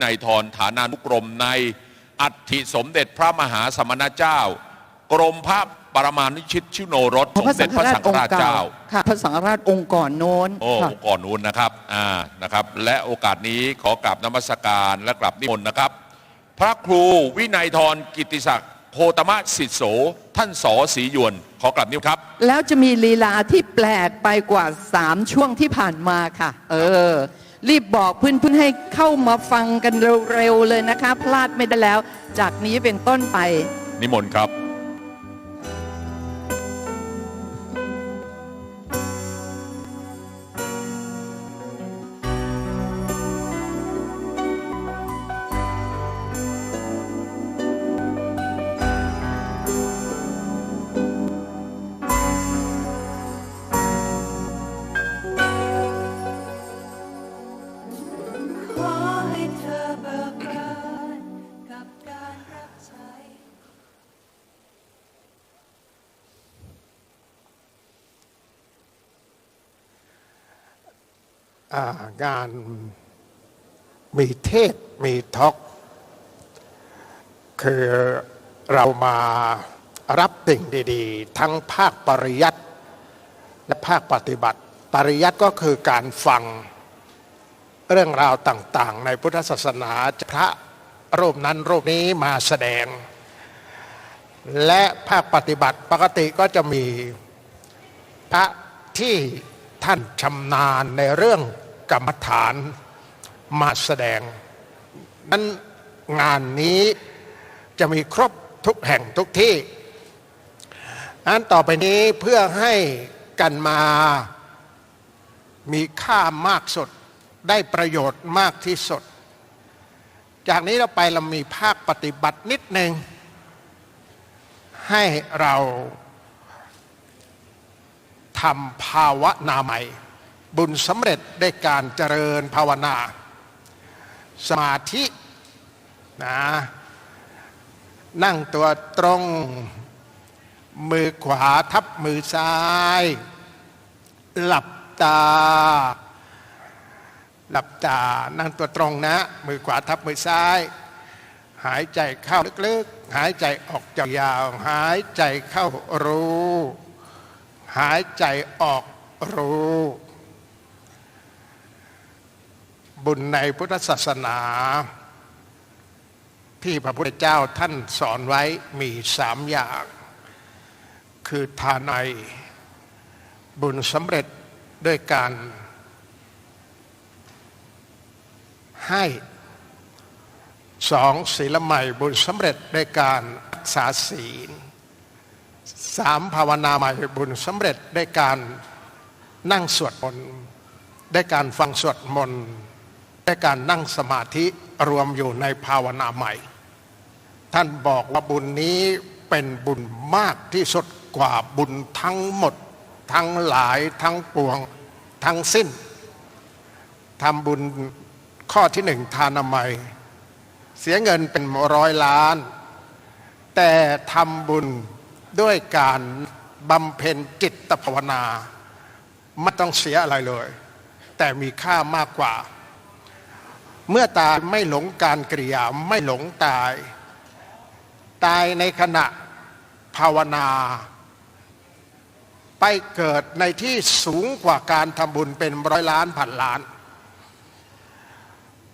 ในทรฐานานุกรมในอัฐิสมเด็จพระมหาสมณเจ้ากรมพระปรมาภิชิตชิโนรสสมเด็จพระสังฆราชเจ้าค่ะพระสังฆราชองค์ก่อนโน้นองค์ก่อนนู้นนะครับนะครับและโอกาสนี้ขอกราบนมัสการและกราบนิมนต์นะครับพระครูวินัยธรกิตติศักดิ์โคตมะสิทธิโสท่านสอศรียวนขอกราบนิมนต์ครับแล้วจะมีลีลาที่แปลกไปกว่า3ช่วงที่ผ่านมาค่ะรีบบอกเพื่อนๆให้เข้ามาฟังกันเร็วๆเลยนะคะพลาดไม่ได้แล้วจากนี้เป็นต้นไปนิมนต์ครับงานมีเทศมีทอล์กคือเรามารับสิ่งดีๆทั้งภาคปริยัติและภาคปฏิบัติปริยัติก็คือการฟังเรื่องราวต่างๆในพุทธศาสนาพระรูปนั้นรูปนี้มาแสดงและภาคปฏิบัติปกติก็จะมีพระที่ท่านชำนาญในเรื่องกรรมฐานมาแสดงนั้นงานนี้จะมีครบทุกแห่งทุกที่อันต่อไปนี้เพื่อให้กันมามีค่ามากสุดได้ประโยชน์มากที่สุดจากนี้เราไปเรามีภาคปฏิบัตินิดหนึ่งให้เราทำภาวนาใหม่บุญสำเร็จได้การเจริญภาวนาสมาธินะนั่งตัวตรงมือขวาทับมือซ้ายหลับตานั่งตัวตรงนะมือขวาทับมือซ้ายหายใจเข้าลึกๆหายใจออกยาวๆหายใจเข้ารู้หายใจออกรู้บุญในพุทธศาสนาที่พระพุทธเจ้าท่านสอนไว้มี3อย่างคือทานัยบุญสำเร็จด้วยการให้2ศีลใหม่บุญสำเร็จด้วยการรักษาศีล3ภาวนาใหม่บุญสำเร็จด้วยการนั่งสวดมนต์ได้การฟังสวดมนต์ได้การนั่งสมาธิรวมอยู่ในภาวนาใหม่ท่านบอกว่าบุญนี้เป็นบุญมากที่สุดกว่าบุญทั้งหมดทั้งหลายทั้งปวงทั้งสิ้นทำบุญข้อที่1ทานามัยเสียเงินเป็น100 ล้านแต่ทำบุญด้วยการบำเพ็ญจิตภาวนาไม่ต้องเสียอะไรเลยแต่มีค่ามากกว่าเมื่อตายไม่หลงการกริยาไม่หลงตายในขณะภาวนาไปเกิดในที่สูงกว่าการทำบุญเป็น100 ล้านพันล้าน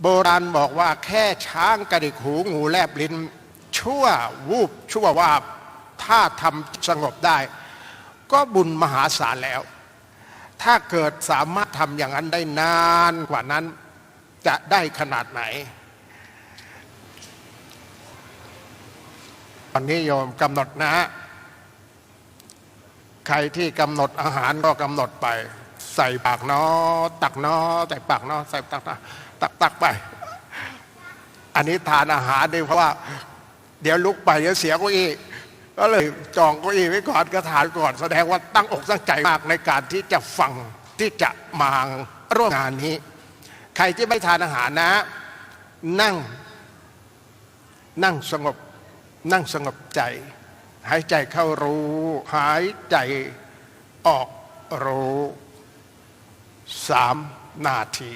โบราณบอกว่าแค่ช้างกระดิกหูงูแลบลิ้นชั่ววูบชั่ววาบถ้าทำสงบได้ก็บุญมหาศาลแล้วถ้าเกิดสามารถทำอย่างนั้นได้นานกว่านั้นจะได้ขนาดไหนวันนี้โยมกำหนดนะใครที่กำหนดอาหารก็กำหนดไปใส่ปากเนาะตักเนาะใส่ปากเนาะใส่ตักไปอันนี้ทานอาหารดีเพราะว่าเดี๋ยวลุกไปเดี๋ยวเสียเก้าอี้ก็เลยจองเก้าอี้ไว้ก่อนก็ทานก่อนแสดงว่าตั้งอกตั้งใจมากในการที่จะฟังที่จะมาร่วมงานนี้ใครที่ไม่ทานอาหารนะนั่งสงบใจหายใจเข้ารู้หายใจออกรู้3 นาที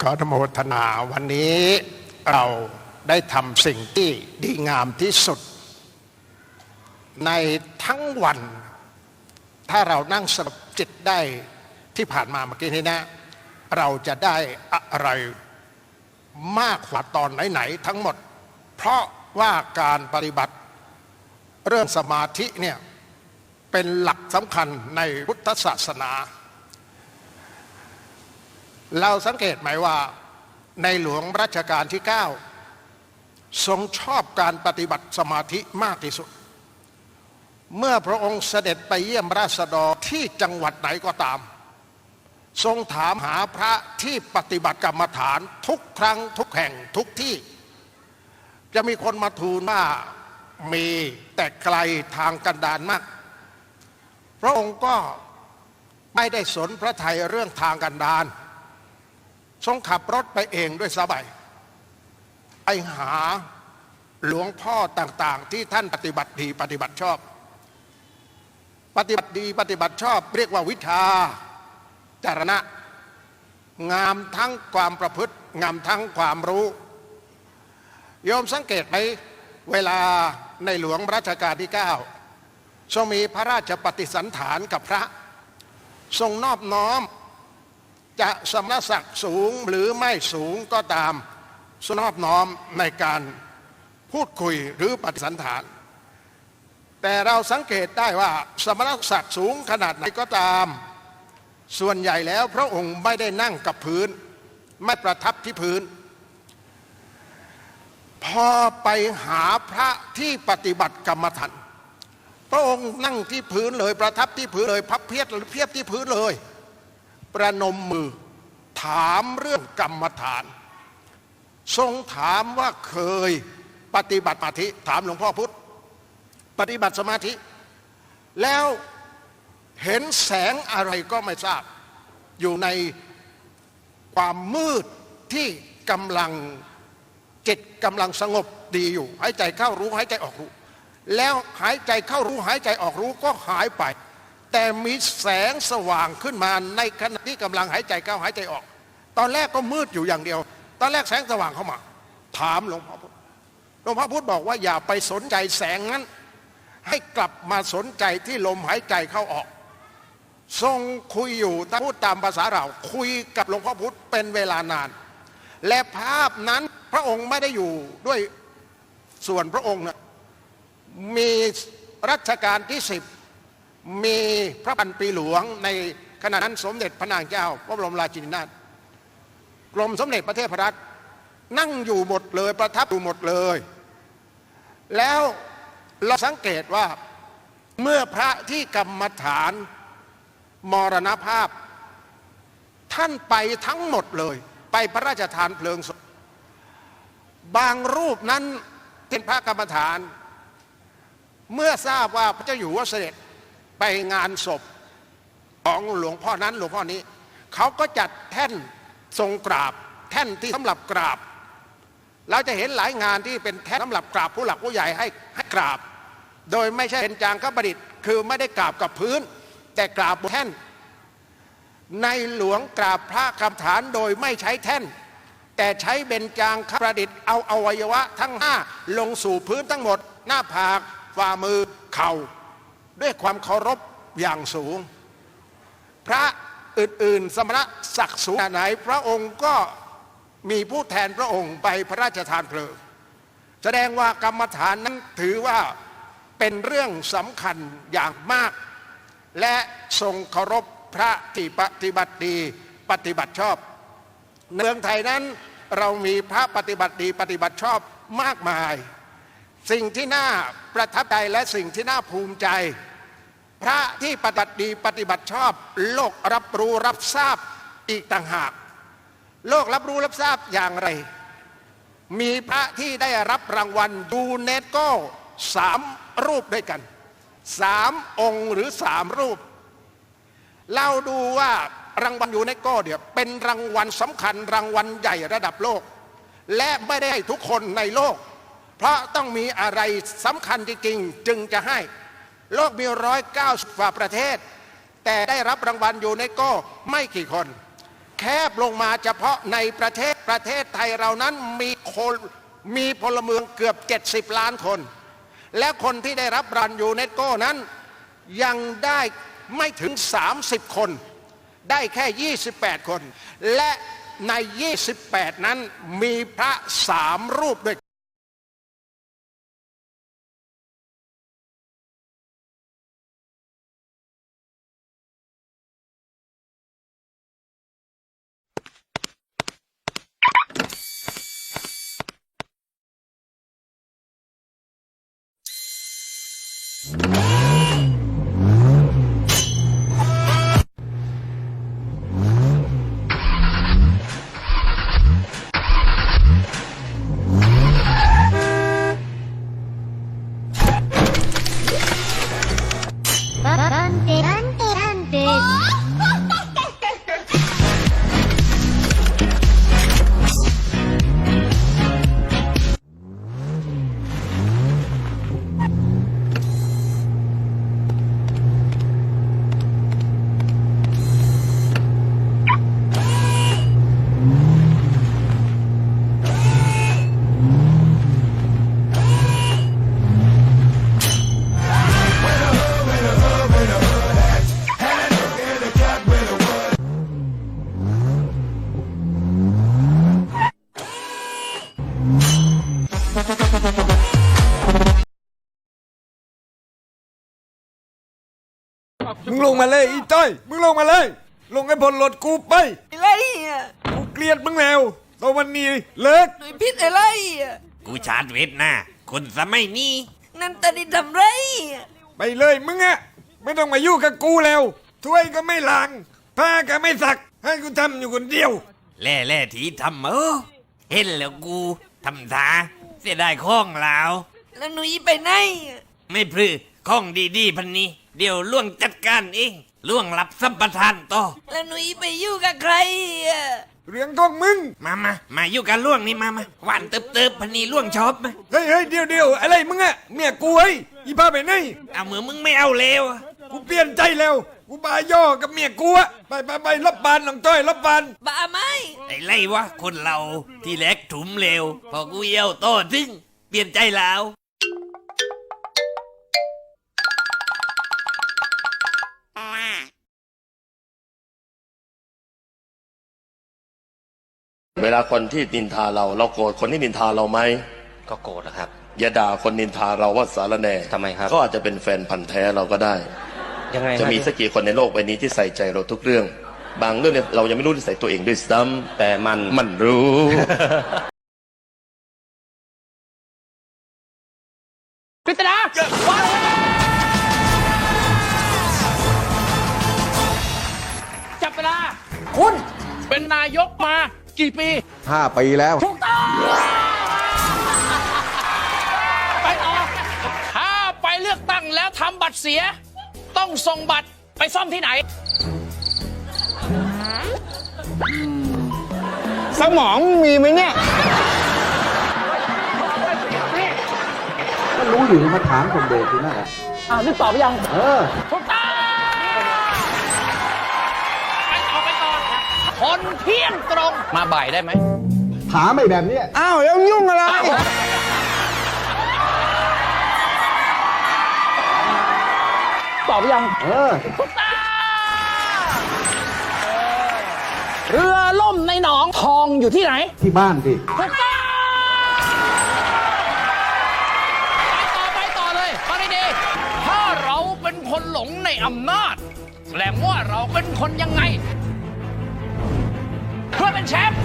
ขออนุโมทนาวันนี้เราได้ทำสิ่งที่ดีงามที่สุดในทั้งวันถ้าเรานั่งสงบจิตได้ที่ผ่านมาเมื่อกี้นี้นะเราจะได้อะไรมากกว่าตอนไหนๆทั้งหมดเพราะว่าการปฏิบัติเรื่องสมาธิเนี่ยเป็นหลักสำคัญในพุทธศาสนาเราสังเกตไหมว่าในหลวงรัชกาลที่ 9ทรงชอบการปฏิบัติสมาธิมากที่สุดเมื่อพระองค์เสด็จไปเยี่ยมราษฎรที่จังหวัดไหนก็ตามทรงถามหาพระที่ปฏิบัติกรรมฐานทุกครั้งทุกแห่งทุกที่จะมีคนมาทูลว่ามีแต่ไกลทางกันดารมากพระองค์ก็ไม่ได้สนพระทัยเรื่องทางกันดารทรงขับรถไปเองด้วยสบายไปหาหลวงพ่อต่างๆที่ท่านปฏิบัติดีปฏิบัติชอบปฏิบัติดีปฏิบัติชอบเรียกว่าวิชาจารณะงามทั้งความประพฤติงามทั้งความรู้โยมสังเกตไหมเวลาในหลวงรัชกาลที่ 9ทรงมีพระราชปฏิสันถานกับพระทรงนอบน้อมจะสมณศักดิ์สูงหรือไม่สูงก็ตามทรงนอบน้อมในการพูดคุยหรือปฏิสันถานแต่เราสังเกตได้ว่าสมณศักดิ์สูงขนาดไหนก็ตามส่วนใหญ่แล้วพระองค์ไม่ได้นั่งกับพื้นไม่ประทับที่พื้นพอไปหาพระที่ปฏิบัติกรรมฐานพระองค์นั่งที่พื้นเลยประทับที่พื้นเลยพับเพียบที่พื้นเลยประนมมือถามเรื่องกรรมฐานทรงถามว่าเคยปฏิบัติสมาธิถามหลวงพ่อพุธปฏิบัติสมาธิแล้วเห็นแสงอะไรก็ไม่ทราบอยู่ในความมืดที่กำลังจิตกำลังสงบดีอยู่หายใจเข้ารู้หายใจออกรู้แล้วหายใจเข้ารู้หายใจออกรู้ก็หายไปแต่มีแสงสว่างขึ้นมาในขณะที่กำลังหายใจเข้าหายใจออกตอนแรกก็มืดอยู่อย่างเดียวตอนแรกแสงสว่างเข้ามาถามหลวงพ่อพุธหลวงพ่อพุธบอกว่าอย่าไปสนใจแสงนั้นให้กลับมาสนใจที่ลมหายใจเข้าออกทรงคุยอยู่ถ้าพูดตามภาษาเราคุยกับหลวงพ่อพุธเป็นเวลานานและภาพนั้นพระองค์ไม่ได้อยู่ด้วยส่วนพระองค์นะมีรัชกาลที่ 10มีพระพันปีหลวงในขณะนั้นสมเด็จพระนางเจ้าพระบรมราชินีนาถกรมสมเด็จพระเทพรัตน์นั่งอยู่หมดเลยประทับอยู่หมดเลยแล้วเราสังเกตว่าเมื่อพระที่กรรมฐานมรณภาพท่านไปทั้งหมดเลยไปพระราชทานเพลิงศพบางรูปนั้นเป็นพระกรรมฐานเมื่อทราบว่าพระเจ้าอยู่หัวเสด็จไปงานศพของหลวงพ่อนั้นหลวงพ่อนี้เขาก็จัดแท่นทรงกราบแท่นที่สำหรับกราบเราจะเห็นหลายงานที่เป็นแท่นสำหรับกราบผู้หลักผู้ใหญ่ให้กราบโดยไม่ใช่เป็นจางคประดิษฐ์คือไม่ได้กราบกับพื้นแต่กราบบนแท่นในหลวงกราบพระกรรมฐานโดยไม่ใช้แท่นแต่ใช้เบญจางคประดิษฐ์เอาอวัยวะทั้ง5ลงสู่พื้นทั้งหมดหน้าผากฝ่ามือเข่าด้วยความเคารพอย่างสูงพระอื่นๆสมณศักดิ์สูงไหนพระองค์ก็มีผู้แทนพระองค์ไปพระราชทานเพลิงแสดงว่ากรรมฐานนั้นถือว่าเป็นเรื่องสำคัญอย่างมากและทรงเคารพพระที่ปฏิบัติดีปฏิบัติชอบเมืองไทยนั้นเรามีพระปฏิบัติดีปฏิบัติชอบมากมายสิ่งที่น่าประทับใจและสิ่งที่น่าภูมิใจพระที่ปฏิบัติดีปฏิบัติชอบโลกรับรู้รับทราบอีกต่างหากโลกรับรู้รับทราบอย่างไรมีพระที่ได้รับรางวัลยูเนสโก3 รูปด้วยกัน3 องค์หรือ3 รูปเราดูว่ารางวัลยูเนสโกเนี่ยเป็นรางวัลสำคัญรางวัลใหญ่ระดับโลกและไม่ได้ให้ทุกคนในโลกเพราะต้องมีอะไรสำคัญจริงๆจึงจะให้โลกมี190 กว่าประเทศแต่ได้รับรางวัลยูเนสโกไม่กี่คน แคบลงมาเฉพาะในประเทศไทยเรานั้นมีพลเมืองเกือบ70 ล้านคนและคนที่ได้รับรางวัลยูเนสโกนั้นยังได้ไม่ถึง30 คนได้แค่28 คนและใน28นั้นมีพระ3 รูปด้วยมึงลงมาเลยอีจ้อยมึงลงมาเลย ลงให้พ้นรถกูไป อะไรอ่ะ กูเกลียดมึงแล้วตอนวันนี้เลิก หน่วยพิษอะไรอ่ะ กูชาร์จเวทนะคนสมัยนี้ นั่นตาดิทำไรอ่ะ ไปเลยมึงอะไม่ต้องมายุ่งกับกูแล้วถ้วยก็ไม่ล้างผ้าก็ไม่ซัก ให้กูทำอยู่คนเดียว แล่ทีทำเห็นแล้วกูทำท่าเสียดายข้องแล้ว แล้วหนุ่ยไปไหนอ่ะ ไม่พลือข้องดีๆพันนี้ เดี๋ยวล่วงจัดการเองล่วงรับสัมปทานต่อ แล้วหนุ่ยไปอยู่กับใครอ่ะ เรื่องของมึง มาอยู่กันล่วงนี่มาหวานเติบพันนี้ล่วงชอบไหม เฮ้ยเดี๋ยวอะไรมึงอะเมียกูเฮ้ยอีพาไปไหน เอามือมึงไม่เอาเลวอะ กูเปลี่ยนใจแล้วกูบาย่อกับเมียกูอะไปรับบานน้องจ้อยรับบาน บ้าไหม ไอ้ไรวะคนเราที่แรกถุมเลวพอกูเยี่ยวโตทิ้งเปลี่ยนใจแล้ว เวลาคนที่นินทาเราโกรธคนที่นินทาเราไหม ก็โกรธนะครับ อย่าด่าคนนินทาเราว่าสารแหน่ ทำไมครับ ก็อาจจะเป็นแฟนพันธ์แท้เราก็ได้ ยังไง จะมีสักกี่คนในโลกใบนี้ที่ใส่ใจเราทุกเรื่อง บางเรื่องเนี่ยเรายังไม่รู้ที่ใส่ตัวเองด้วยซ้ำ แต่มัน รู้ จับเวลา คุณเป็นนายกมากี่ปี 5 ปีแล้ว ถูกต้องไปต่อถ้าไปเลือกตั้งแล้วทำบัตรเสีย ต้องส่งบัตรไปซ่อมที่ไหน สมองมีไหมเนี่ย ก็รู้อยู่มาถามคนเดชที่นั่นแหละ นี่ตอบไปยัง ถูกต้องไปต่อคนเที่ยงตรง มาบ่ายได้ไหม ถามไอ้แบบเนี้ยอ้าวแล้วยุ่งอะไร ตอบไปยัง ถูกต้องเรือล่มในหนองทองอยู่ที่ไหน ที่บ้านสิ ถูกต้องไปต่อเลยฟังดีๆถ้าเราเป็นคนหลงในอำนาจแสดงว่าเราเป็นคนยังไงเพื่อเป็นแชมป์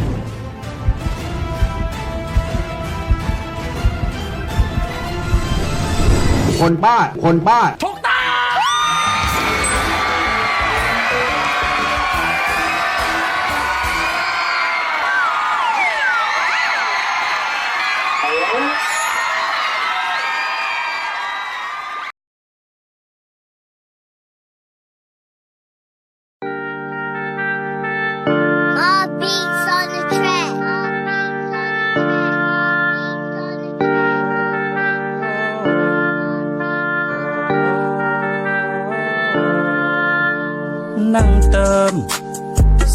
คนบ้า ถูกต้อง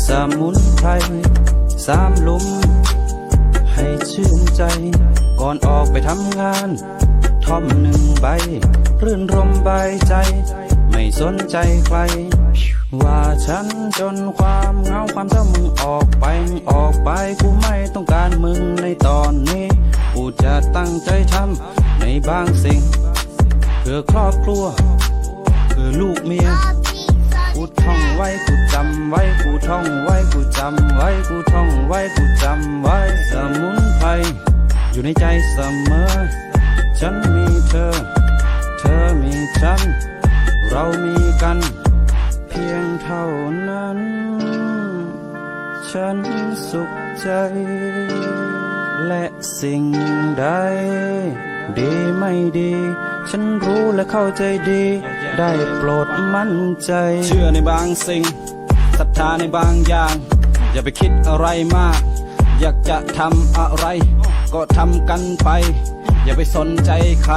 สมุนไพร3 ลุมให้ชื่นใจก่อนออกไปทำงานท่อม1 ใบรื่นรมใบใจไม่สนใจใครว่าฉันจนความเหงาความเศร้ามึงออกไปกูไม่ต้องการมึงในตอนนี้กูจะตั้งใจทำในบางสิ่งเพื่อครอบครัวเพื่อลูกเมียกูท่องไว้กูจำไว้กูท่องไว้กูจำไว้กูท่องไว้กูจำไว้สมุนไพรอยู่ในใจเสมอฉันมีเธอเธอมีฉันเรามีกันเพียงเท่านั้นฉันสุขใจและสิ่งใดดีไม่ดีฉันรู้และเข้าใจดีได้โปรดมั่นใจเชื่อในบางสิ่งศรัทธาในบางอย่างอย่าไปคิดอะไรมากอยากจะทำอะไรก็ทำกันไปอย่าไปสนใจใคร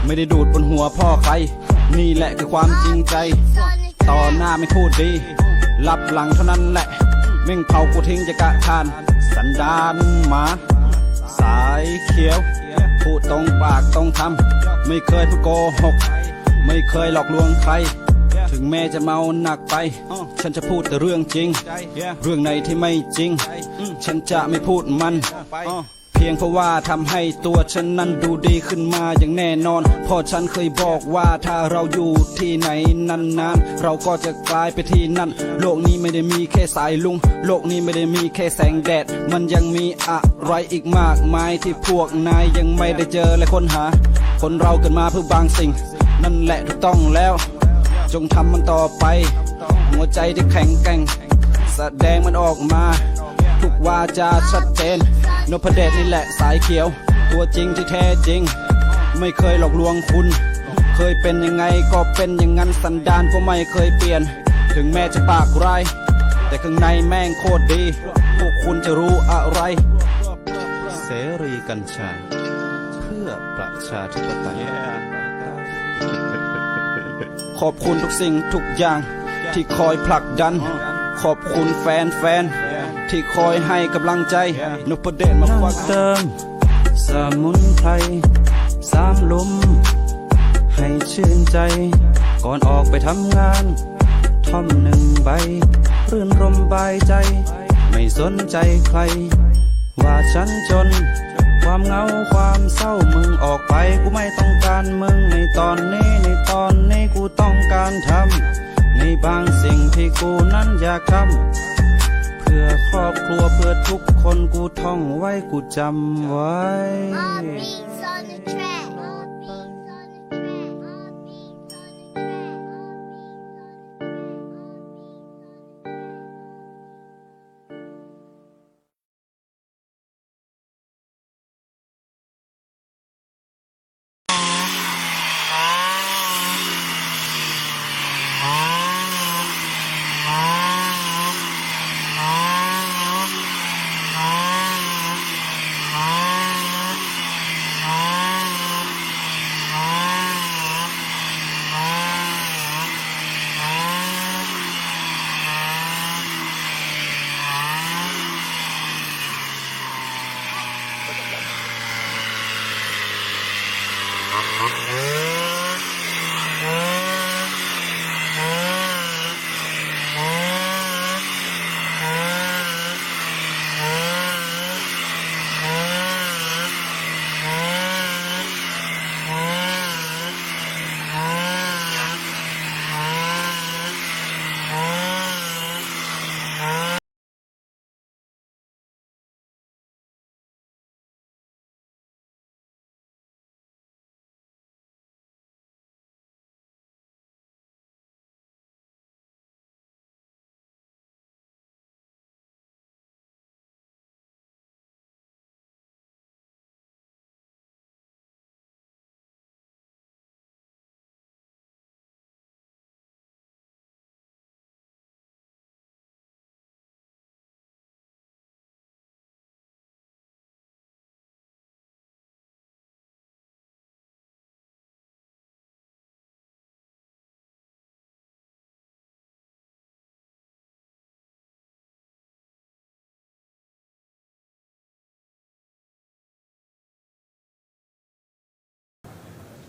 ไม่ได้ดูดบนหัวพ่อใครนี่แหละคือความจริงใจต่อหน้าไม่พูดดีรับหลังเท่านั้นแหละเม่งเผากูทิ้งจะกะทานสันดานหมาสายเขียวพูดตรงปากตรงทำไม่เคยพูดโกหกไม่เคยหลอกลวงใครถึงแม้จะเมาหนักไปฉันจะพูดแต่เรื่องจริงเรื่องไหนที่ไม่จริงฉันจะไม่พูดมันเพียงเพราะว่าทำให้ตัวฉันนั้นดูดีขึ้นมาอย่างแน่นอนเพราะฉันเคยบอกว่าถ้าเราอยู่ที่ไหนนานๆเราก็จะกลายไปที่นั่นโลกนี้ไม่ได้มีแค่สายลุงโลกนี้ไม่ได้มีแค่แสงแดดมันยังมีอะไรอีกมากมายที่พวกนายยังไม่ได้เจอและค้นหาคนเราเกิดมาเพื่อบางสิ่งนั่นแหละถูกต้องแล้วจงทำมันต่อไปหัวใจที่แข็งแกร่งแสดงมันออกมาทุกวาจาชัดเจนนพเดชนี่แหละสายเขียวตัวจริงที่แท้จริงไม่เคยหลอกลวงคุณเคยเป็นยังไงก็เป็นอย่างนั้นสันดานก็ไม่เคยเปลี่ยนถึงแม้จะปากร้ายแต่ข้างในแม่งโคตรดีพวกคุณจะรู้อะไรเสรีกัญชาเพื่อประชาธิปไตยขอบคุณทุกสิ่งทุกอย่างที่คอยผลักดันขอบคุณแฟนที่คอยให้กำลังใจนพเดชมาฝากเติมสมุนไพร3 ลุมให้ชื่นใจก่อนออกไปทำงานท่อม1 ใบรื่นรมใบใจไม่สนใจใครว่าฉันจนความเหงาความเศร้ามึงออกไปกูไม่ต้องการมึงในตอนนี้กูต้องการทำในบางสิ่งที่กูนั้นอยากทำเพื่อครอบครัวเพื่อทุกคนกูท่องไว้กูจำไว้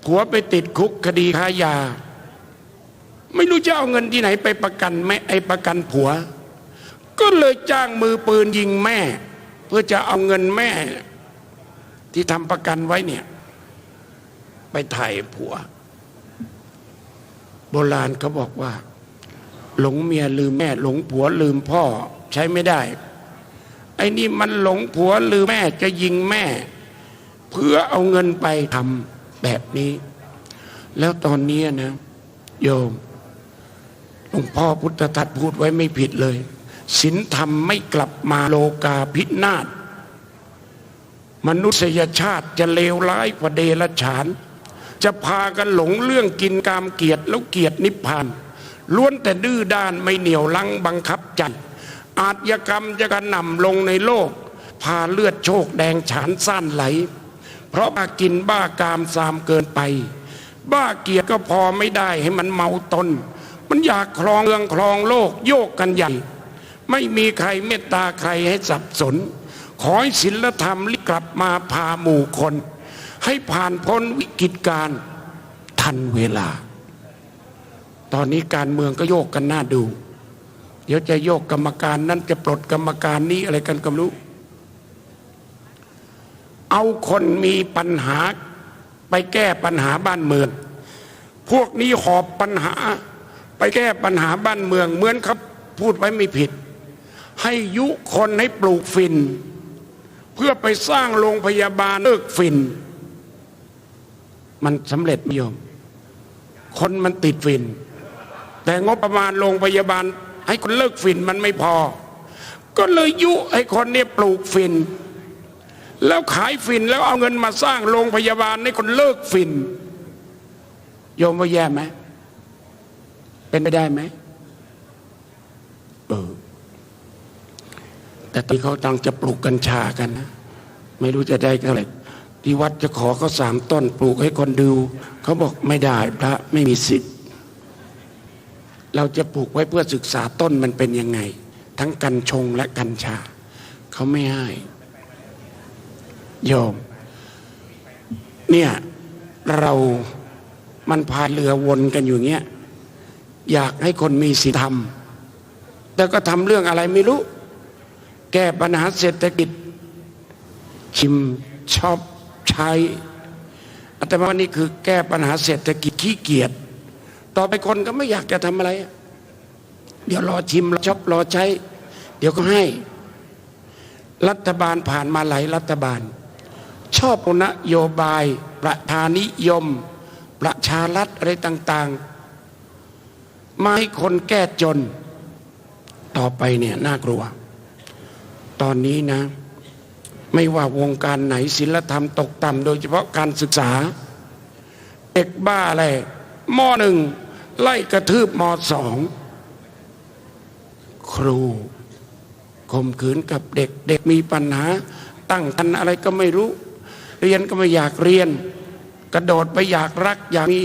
ผัวไปติดคุกคดีค้ายา ไม่รู้จะเอาเงินที่ไหนไปประกันแม่ประกันผัว ก็เลยจ้างมือปืนยิงแม่ เพื่อจะเอาเงินแม่ที่ทำประกันไว้เนี่ยไปไถ่ผัว โบราณเขาบอกว่าหลงเมียลืมแม่หลงผัวลืมพ่อใช้ไม่ได้ไอ้นี่มันหลงผัวลืมแม่จะยิงแม่เพื่อเอาเงินไปทำแบบนี้แล้วตอนนี้นะโยมหลวงพ่อพุทธทาสพูดไว้ไม่ผิดเลยศีลธรรมไม่กลับมาโลกาภินาศมนุษยชาติจะเลวร้ายกว่าเดรัจฉานจะพากันหลงเรื่องกินกามเกียรติแล้วเกียรตินิพพานล้วนแต่ดื้อด้านไม่เหนี่ยวลังบังคับใจอาชญากรรมจะกระหน่ำลงในโลกพาเลือดโชคแดงฉานซ่านไหลเพราะบ้ากินบ้ากามซามเกินไปบ้าเกียรติก็พอไม่ได้ให้มันเมาตนมันอยากครองเมืองครองโลกโยกกันใหญ่ไม่มีใครเมตตาใครให้สับสนขอให้ศีลธรรมกลับมาพาหมู่คนให้ผ่านพ้นวิกฤตการณ์ทันเวลาตอนนี้การเมืองก็โยกกันน่าดูเดี๋ยวจะโยกกรรมการนั้นจะปลดกรรมการนี้อะไรกันก็ไม่รู้เอาคนมีปัญหาไปแก้ปัญหาบ้านเมืองพวกนี้หอบปัญหาไปแก้ปัญหาบ้านเมืองเหมือนครับพูดไว้ไม่ผิดให้ยุคนให้ปลูกฝิ่นเพื่อไปสร้างโรงพยาบาลเลิกฝิ่นมันสำเร็จไหมโยมคนมันติดฝิ่นแต่งบประมาณโรงพยาบาลให้คนเลิกฝิ่นมันไม่พอก็เลยยุให้คนเนี่ยปลูกฝิ่นแล้วขายฝิ่นแล้วเอาเงินมาสร้างโรงพยาบาลให้คนเลิกฝิ่นโยมว่าแย่ไหมเป็นไปได้ไหมแต่ที่เขาตั้งจะปลูกกัญชากันนะไม่รู้จะได้เท่าไหร่ที่วัดจะขอเขา3 ต้นปลูกให้คนดูเขาบอกไม่ได้พระไม่มีสิทธิ์เราจะปลูกไว้เพื่อศึกษาต้นมันเป็นยังไงทั้งกัญชงและกัญชาเขาไม่ให้โยมเนี่ยเรามันพาเรือวนกันอยู่เงี้ยอยากให้คนมีศีลธรรมแต่ก็ทำเรื่องอะไรไม่รู้แก้ปัญหาเศรษฐกิจชิมชอบใช้อาตมานี่คือแก้ปัญหาเศรษฐกิจขี้เกียจต่อไปคนก็ไม่อยากจะทำอะไรเดี๋ยวรอชิมรอชอบรอใช้เดี๋ยวก็ให้รัฐบาลผ่านมาหลายรัฐบาลชอบนโยบายประชานิยมประชารัฐอะไรต่างๆมาให้คนแก้จนต่อไปเนี่ยน่ากลัวตอนนี้นะไม่ว่าวงการไหนศีลธรรมตกต่ำโดยเฉพาะการศึกษาเด็กบ้าอะไรม.1 ไล่กระทืบม.2 ครูข่มขืนกับเด็กเด็กมีปัญหาตั้งครรภ์อะไรก็ไม่รู้เรียนก็ไม่อยากเรียนกระโดดไปอยากรักอยากมี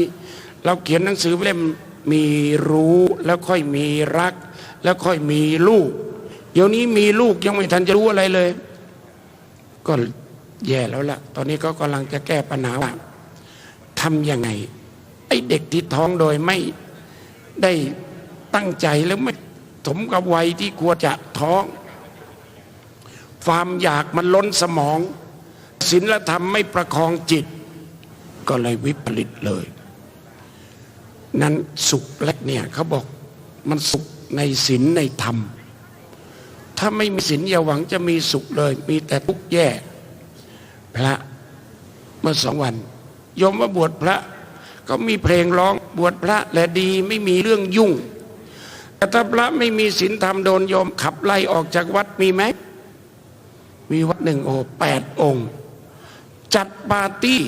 เราเขียนหนังสือเล่มมีรู้แล้วค่อยมีรักแล้วค่อยมีลูกเดี๋ยวนี้มีลูกยังไม่ทันจะรู้อะไรเลยก็แย่แล้วล่ะตอนนี้ก็กำลังจะแก้ปัญหาว่าทำยังไงไอ้เด็กที่ท้องโดยไม่ได้ตั้งใจแล้วไม่สมกับวัยที่ควรจะท้องความอยากมันล้นสมองศีลธรรมไม่ประคองจิตก็เลยวิปริตเลยนั้นสุขและเนี่ยเขาบอกมันสุขในศีลในธรรมถ้าไม่มีศีลอย่าหวังจะมีสุขเลยมีแต่ทุกข์แย่พระเมื่อ2 วันโยมว่าบวชพระก็มีเพลงร้องบวชพระและดีไม่มีเรื่องยุ่งแต่ถ้าพระไม่มีศีลธรรมโดนโยมขับไล่ออกจากวัดมีไหมมีวัด1 8 องค์จัดปาร์ตี้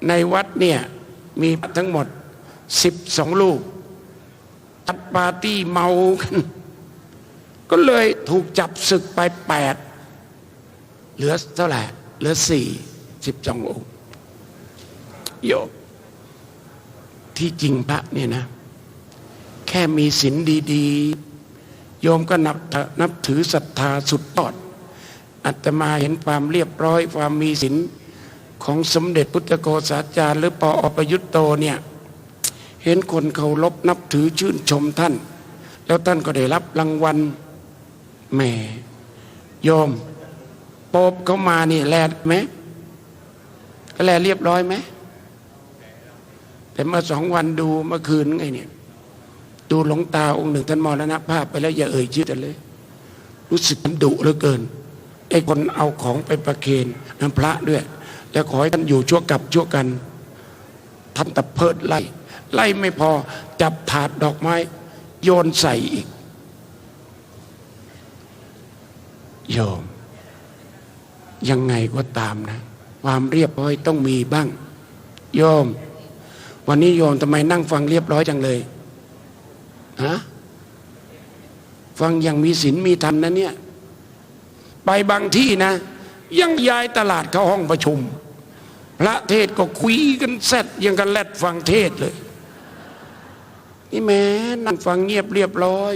ในวัดเนี่ยมีทั้งหมด12 รูปจัดปาร์ตี้เมากันก็เลยถูกจับศึกไป8เหลือเท่าไหร่เหลือ12 องค์โยมที่จริงพระเนี่ยนะแค่มีศีลดีๆโยมก็นับถือศรัทธาสุดยอดอาตมาเห็นความเรียบร้อยความมีศีล ของสมเด็จพุทธโฆษาจารย์หรือปอประยุตโตเนี่ยเห็นคนเคารพนับถือชื่นชมท่านแล้วท่านก็ได้รับรางวัลแหม่โยมโป๊บเข้ามานี่แลไหมแลเรียบร้อยไหมแต่เมื่อ2 วันดูเมื่อคืนไงเนี่ยดูหลวงตาองค์หนึ่งท่านมรณภาพไปแล้วอย่าเอ่ยชื่อท่านเลยรู้สึกมันดุเหลือเกินไอ้คนเอาของไปประเคนน้ำพระด้วยแล้วขอให้ท่านอยู่ชั่วกับชั่วกันท่านตะเพิดไล่ไม่พอจับถาดดอกไม้โยนใส่อีกโยมยังไงก็ตามนะความเรียบร้อยต้องมีบ้างโยมวันนี้โยมทำไมนั่งฟังเรียบร้อยจังเลยฮะฟังอย่างมีศีลมีธรรมนะเนี่ยไปบางที่นะยังย้ายตลาดเข้าห้องประชุมพระเทศก็คุยกันแซดยังกันแลดฟังเทศเลยนี่แม้นั่งฟังเงียบเรียบร้อย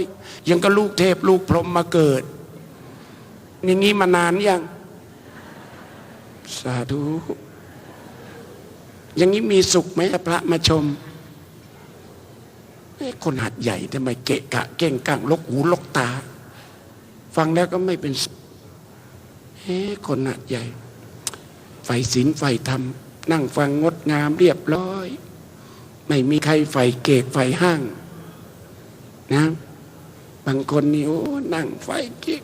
ยังกับลูกเทพลูกพรหมมาเกิดอย่างนี้มานานยังสาธุอย่างนี้มีสุขไหมพระมาชมคนหัดใหญ่ทำไมเกะกะเก่งกังลกหูลกตาฟังแล้วก็ไม่เป็นคนหัดใหญ่ใฝ่ศีลใฝ่ธรรมนั่งฟังงดงามเรียบร้อยไม่มีใครใฝ่เกกใฝ่ห้างนะบางคนนี่โอ้นั่งใฝ่เกก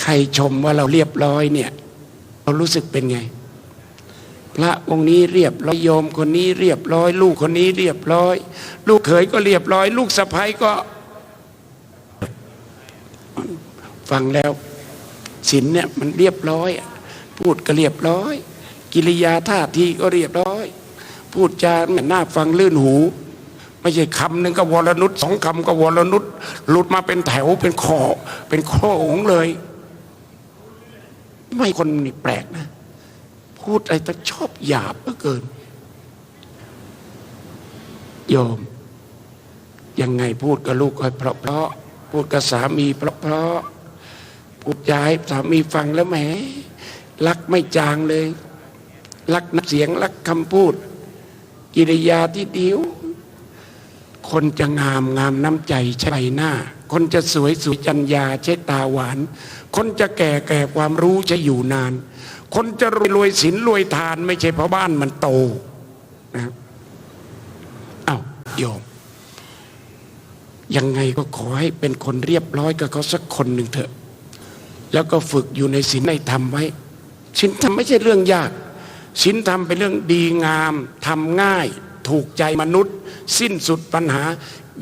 ใครชมว่าเราเรียบร้อยเนี่ยเรารู้สึกเป็นไงพระองค์นี้เรียบร้อยโยมคนนี้เรียบร้อยลูกคนนี้เรียบร้อยลูกเขยก็เรียบร้อยลูกสะใภ้ก็ฟังแล้วศีลเนี่ยมันเรียบร้อยพูดก็เรียบร้อยกิริยาท่าทีก็เรียบร้อยพูดจาน่าฟังลื่นหูไม่ใช่คำหนึ่งก็วรนุช2 คำก็วรนุชหลุดมาเป็นแถวเป็นคอเป็นโค้งเลยไม่คนนี่แปลกนะพูดอะไรแต่ชอบหยาบเหลือเกินโยมยังไงพูดกับลูกก็เพราะพูดกับสามีเพราะพูดย้ายสามีฟังแล้วแหมรักไม่จางเลยรักน้ำเสียงรักคำพูดกิริยาที่เดียวคนจะงามน้ำใจใช้ใบหน้าคนจะสวยจัญญาใช้ตาหวานคนจะแก่ความรู้จะอยู่นานคนจะรวยศีลรวยทานไม่ใช่เพราะบ้านมันโตนะอ้าวโยมยังไงก็ขอให้เป็นคนเรียบร้อยกับเขาสักคนหนึ่งเถอะแล้วก็ฝึกอยู่ในศีลในธรรมไว้ศีลธรรมไม่ใช่เรื่องยากศีลธรรมเป็นเรื่องดีงามทำง่ายถูกใจมนุษย์สิ้นสุดปัญหา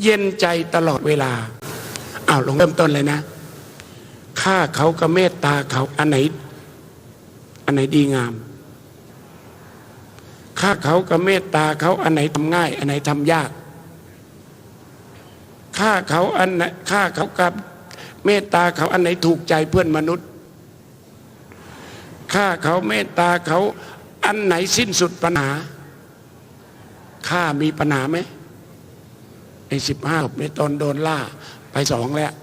เย็นใจตลอดเวลาอ้าวลงเริ่มต้นเลยนะฆ่าเขากับเมตตาเขาอันไหนดีงามฆ่าเขากับเมตตาเขาอันไหนทำง่ายอันไหนทำยากฆ่าเขาอันไหนฆ่าเขากับเมตตาเขาอันไหนถูกใจเพื่อนมนุษย์ฆ่าเขาเมตตาเขาอันไหนสิ้นสุดปัญหาฆ่ามีปัญหาไหมใน15ในตอนโดนล่าไป2แล้ว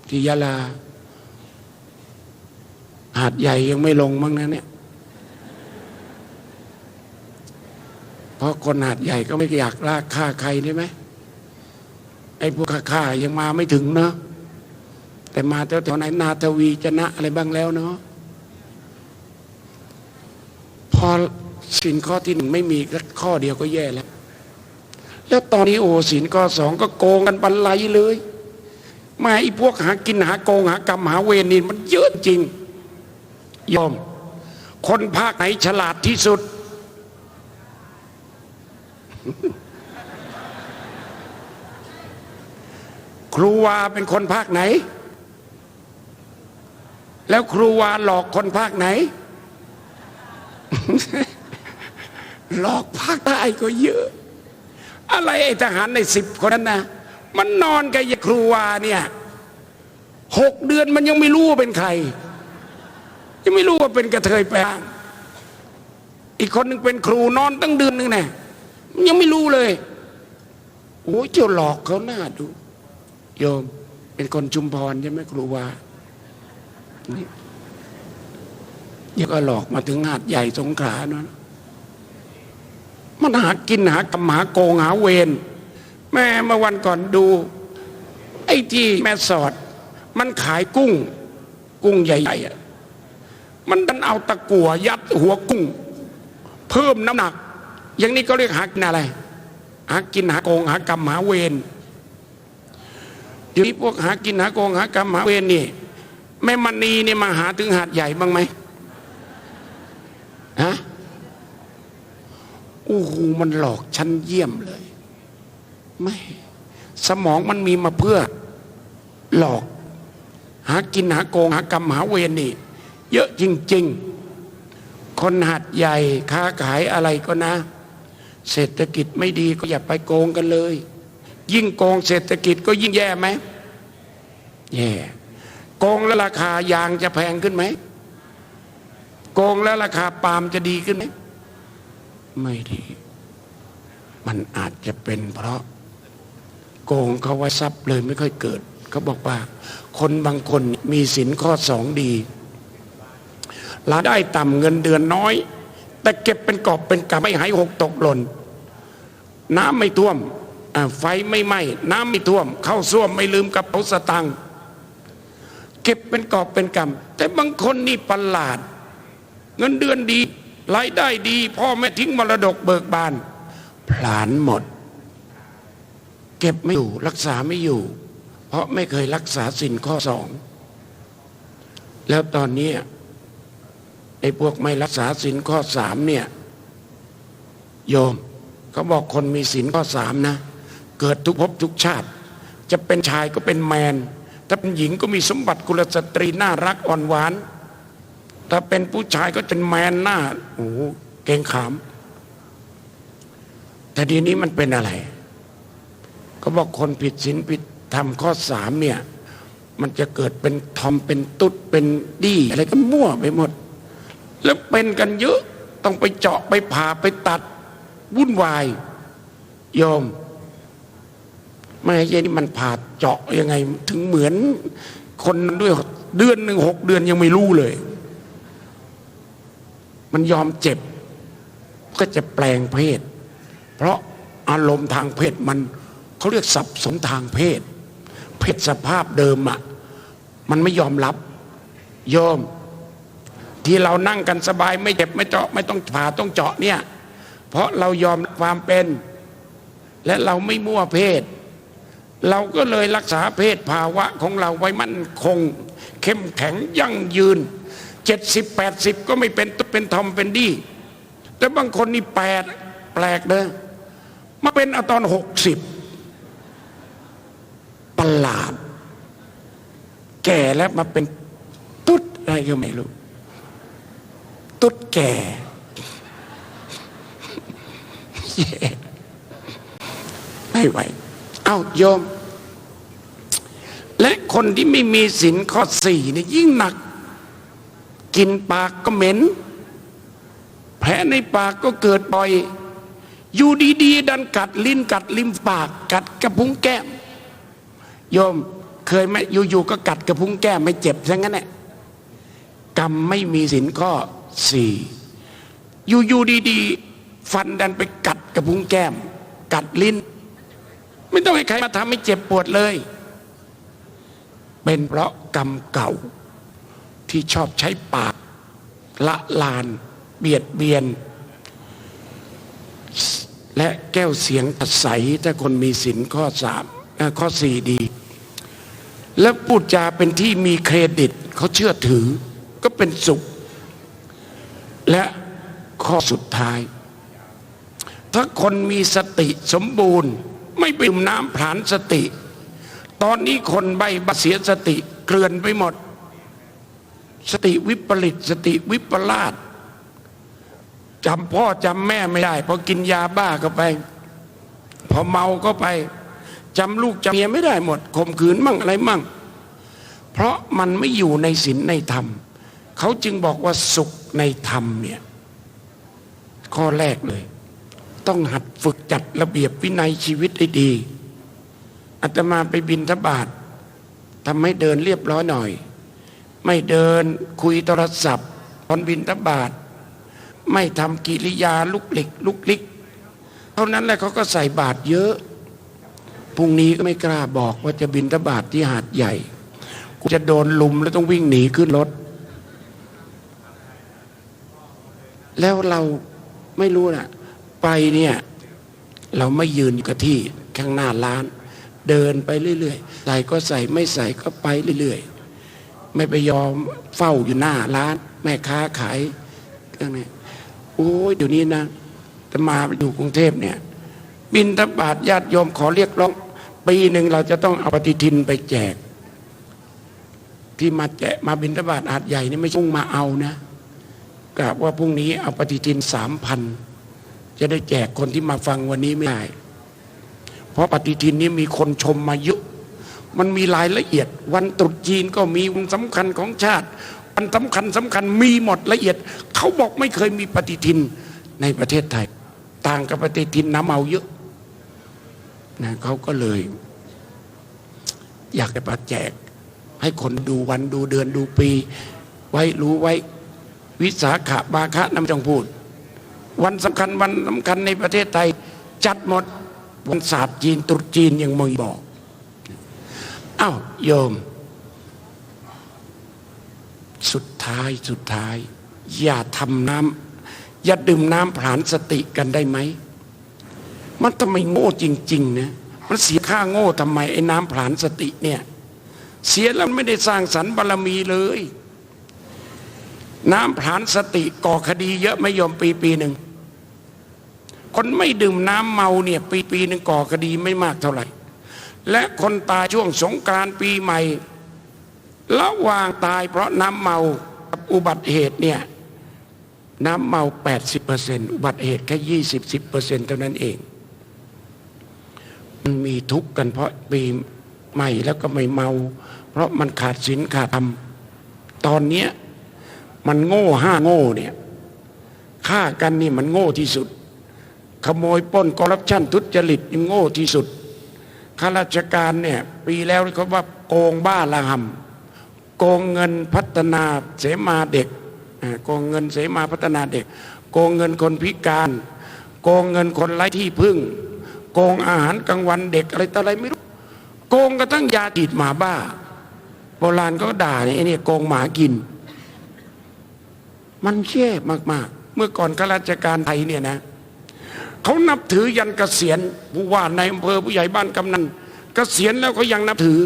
ที่ยะลาหาดใหญ่ยังไม่ลงมั้งนะเนี่ยเพราะคนหาดใหญ่ก็ไม่อยากล่าฆ่าใครได้ไหมไอ้พวกฆ่ายังมาไม่ถึงเนาะแต่มาแถวไหนนาทวีจนะอะไรบ้างแล้วเนาะพอศีลข้อที่1ไม่มีข้อเดียวก็แย่แล้วตอนนี้โอ้ศีลข้อ2ก็โกงกันบรรลัยเลยมาไอ้พวกหากินหาโกงหากรรมหาเวรนี่มันเยอะจริงยอมคนภาคไหนฉลาดที่สุด ครูวาเป็นคนภาคไหนแล้วครูวาหลอกคนภาคไหน หลอกภาคใต้ก็เยอะอะไรไอ้ทหารใน10 คนนั้นนะมันนอนกับยายครูวาเนี่ย6 เดือนมันยังไม่รู้ว่าเป็นใครยังไม่รู้ว่าเป็นกระเทยแปลงอีกคนนึงเป็นครูนอนตั้งเดือนนึงแน่ยังไม่รู้เลยโอ้ยเจ้าหลอกเขาหน้าดูโยมเป็นคนชุมพรใช่ไหมครูวา นี่ยังก็หลอกมาถึงหาดใหญ่สงขลานั่นมันหากินหากำหาโกงหาเวรแม่เมื่อวันก่อนดูไอ้ที่แม่สอดมันขายกุ้งใหญ่ๆอ่ะมันดันเอาตะกั่วยัดหัวกุ้งเพิ่มน้ำหนักอย่างนี้ก็เรียกหากินอะไรหากินหาโกงหากำหาเวรเดี๋ยวนี้พวกหากินหาโกงหากำหาเวรนี่แม่มณีเนี่ยมาหาถึงหาดใหญ่บ้างไหมฮะโอ้โหมันหลอกชั้นเยี่ยมเลยไม่สมองมันมีมาเพื่อหลอกหากินหาโกงหากรรมหาเวรนี่เยอะจริงๆคนหาดใหญ่ค้าขายอะไรก็นะเศรษฐกิจไม่ดีก็อย่าไปโกงกันเลยยิ่งโกงเศรษฐกิจก็ยิ่งแย่ไหมแย่โกงแล้วราคายางจะแพงขึ้นไหมโกงแล้วราคาปาล์มจะดีขึ้นไหมไม่ดีมันอาจจะเป็นเพราะโกงเขาไว้ทรัพย์เลยไม่ค่อยเกิดเขาบอกว่าคนบางคนมีศีลข้อสองดีรายได้ต่ำเงินเดือนน้อยแต่เก็บเป็นกอบเป็นกำไม่หายหกตกหล่นน้ำไม่ท่วมไฟไม่ไหม้น้ำไม่ท่วมเข้าส้วมไม่ลืมกระเป๋าสตางค์เก็บเป็นกอบเป็นกำแต่บางคนนี่ประหลาดเงินเดือนดีรายได้ดีพ่อแม่ทิ้งมรดกเบิกบานผลาญหมดเก็บไม่อยู่รักษาไม่อยู่เพราะไม่เคยรักษาศีลข้อสองแล้วตอนนี้ไอ้พวกไม่รักษาศีลข้อสามเนี่ยโยมเขาบอกคนมีศีลข้อสามนะเกิดทุกภพทุกชาติจะเป็นชายก็เป็นแมนถ้าเป็นหญิงก็มีสมบัติกุลสตรีน่ารักอ่อนหวานถ้าเป็นผู้ชายก็เป็นแมนหน้าโอ้เก่งขามแต่ทีนี้มันเป็นอะไรก็บอกคนผิดศีลผิดธรรมข้อสามเนี่ยมันจะเกิดเป็นทอมเป็นตุ๊ดเป็นดี้อะไรก็มั่วไปหมดแล้วเป็นกันเยอะต้องไปเจาะไปผ่าไปตัดวุ่นวายโยมไม่ใช่นี่มันผ่าเจาะยังไงถึงเหมือนคนด้วยเดือนหนึ่ง6 เดือนยังไม่รู้เลยมันยอมเจ็บก็จะแปลงเพศเพราะอารมณ์ทางเพศมันเขาเรียกสับสนทางเพศสภาพเดิมอ่ะมันไม่ยอมรับโยมที่เรานั่งกันสบายไม่เจ็บไม่เจาะไม่ต้องผ่าต้องเจาะเนี่ยเพราะเรายอมความเป็นและเราไม่มั่วเพศเราก็เลยรักษาเพศภาวะของเราไว้มั่นคงเข้มแข็งยั่งยืน70-80ก็ไม่เป็นทอมเป็นดี้แต่บางคนนี่แปลกเลยมาเป็นตอน60ประหลาดแก่แล้วมาเป็นตุ๊ดอะไรก็ไม่รู้ตุ๊ดแก่ไม่ไหวเอ้าโยมและคนที่ไม่มีศีลข้อ4เนี่ยยิ่งหนักกินปากก็เหม็นแผลในปากก็เกิดบ่อยอยู่ดีๆดันกัดลิ้นกัดริมปากกัดกระพุ้งแก้มโยมเคยไหมอยู่ๆก็กัดกระพุ้งแก้มไม่เจ็บซะงั้นแหละกรรมไม่มีศีลข้อ4อยู่ดีๆฟันดันไปกัดกระพุ้งแก้มกัดลิ้นไม่ต้องให้ใครมาทำให้เจ็บปวดเลยเป็นเพราะกรรมเก่าที่ชอบใช้ปากละลานเบียดเบียนและแก้วเสียงตัดใสถ้าคนมีศีลข้อ4ดีและพูดจาเป็นที่มีเครดิตเขาเชื่อถือก็เป็นสุขและข้อสุดท้ายถ้าคนมีสติสมบูรณ์ไม่ไปดื่มน้ำผลาญสติตอนนี้คนใบ้เสียสติเกลื่อนไปหมดสติวิปริตสติวิปลาสจำพ่อจำแม่ไม่ได้พอกินยาบ้าเข้าไปพอเมาก็ไปจำลูกจำเมียไม่ได้หมดข่มขืนมั่งอะไรมั่งเพราะมันไม่อยู่ในศีลในธรรมเขาจึงบอกว่าสุขในธรรมเนี่ยข้อแรกเลยต้องหัดฝึกจัดระเบียบวินัยชีวิตให้ดีอาตมาไปบิณฑบาตทำให้เดินเรียบร้อยหน่อย ไม่เดินคุยโทรศัพท์ตอนบิณฑบาตไม่ทำกิริยาลุกหลิกลุกลิกเท่านั้นแหละเขาก็ใส่บาตรเยอะพรุ่งนี้ก็ไม่กล้าบอกว่าจะบิณฑบาตที่หาดใหญ่กูจะโดนลุมแล้วต้องวิ่งหนีขึ้นรถแล้วเราไม่รู้นะไปเนี่ยเราไม่ยืนอยู่กับที่ข้างหน้าร้านเดินไปเรื่อยๆใส่ก็ใส่ไม่ใส่ก็ไปเรื่อยๆไม่ไปยอมเฝ้าอยู่หน้าร้านแม่ค้าขายก็เนี่ยโอ้ยเดี๋ยวนี้นะจะมาอยู่กรุงเทพเนี่ยบิณฑบาตญาติโยมขอเรียกร้องปีหนึ่งเราจะต้องเอาปฏิทินไปแจกที่มาแจกมาบิณฑบาตหาดใหญ่นี่ไม่ใช่มาเอานะกะว่าพรุ่งนี้เอาปฏิทิน 3,000 จะได้แจกคนที่มาฟังวันนี้ไม่ได้เพราะปฏิทินนี้มีคนชมมาเยอะมันมีรายละเอียดวันตรุษจีนก็มีวันสำคัญของชาติวันสำคัญมีหมดละเอียดเขาบอกไม่เคยมีปฏิทินในประเทศไทยต่างกับปฏิทินน้ำเอาเยอะนะเขาก็เลยอยากจะมาแจกให้คนดูวันดูเดือนดูปีไว้รู้ไว้วิสาขบาคะน้ำจงพูดวันสำคัญในประเทศไทยจัดหมดวันศาสตร์จีนตรุษจีนยังไม่บอกอ้าวโยมสุดท้ายอย่าทำน้ำอย่าดื่มน้ำผลาญสติกันได้ไหมมันทำไมโง่จริงๆนะมันเสียค่าโง่ทำไมไอ้น้ำผลาญสติเนี่ยเสียแล้วไม่ได้สร้างสรรค์บารมีเลยน้ำผลาญสติก่อคดีเยอะไม่ยอมปีหนึ่งคนไม่ดื่มน้ำเมาเนี่ยปีหนึ่งก่อคดีไม่มากเท่าไหร่และคนตายช่วงสงกรานต์ปีใหม่ระหว่างตายเพราะน้ำเมากับอุบัติเหตุเนี่ยน้ำเมา 80% อุบัติเหตุแค่ 10% เท่านั้นเองมันมีทุกข์กันเพราะปีใหม่แล้วก็ไม่เมาเพราะมันขาดศีลขาดธรรมตอนเนี้ยมันโง่โง่เนี่ยฆ่ากันนี่มันโง่ที่สุดขโมยปล้นคอร์รัปชันทุจริตยังโง่ที่สุดข้าราชการเนี่ยปีแล้วเขาว่าโกงบ้าระห่ำโกงเงินพัฒนาเสมาเด็กโกงเงินเสมาพัฒนาเด็กโกงเงินคนพิการโกงเงินคนไร้ที่พึ่งโกงอาหารกลางวันเด็กอะไรต่ออะไรไม่รู้โกงกระทั่งยาติดหมาบ้าโบราณก็ด่าเนี่ยโกงหมากินมันแย่มากๆเมื่อก่อนข้าราชการไทยเนี่ยนะเขานับถือยันเกษียณผู้ว่าในอำเภอผู้ใหญ่บ้านกำนันเกษียณแล้วเขายังนับถือ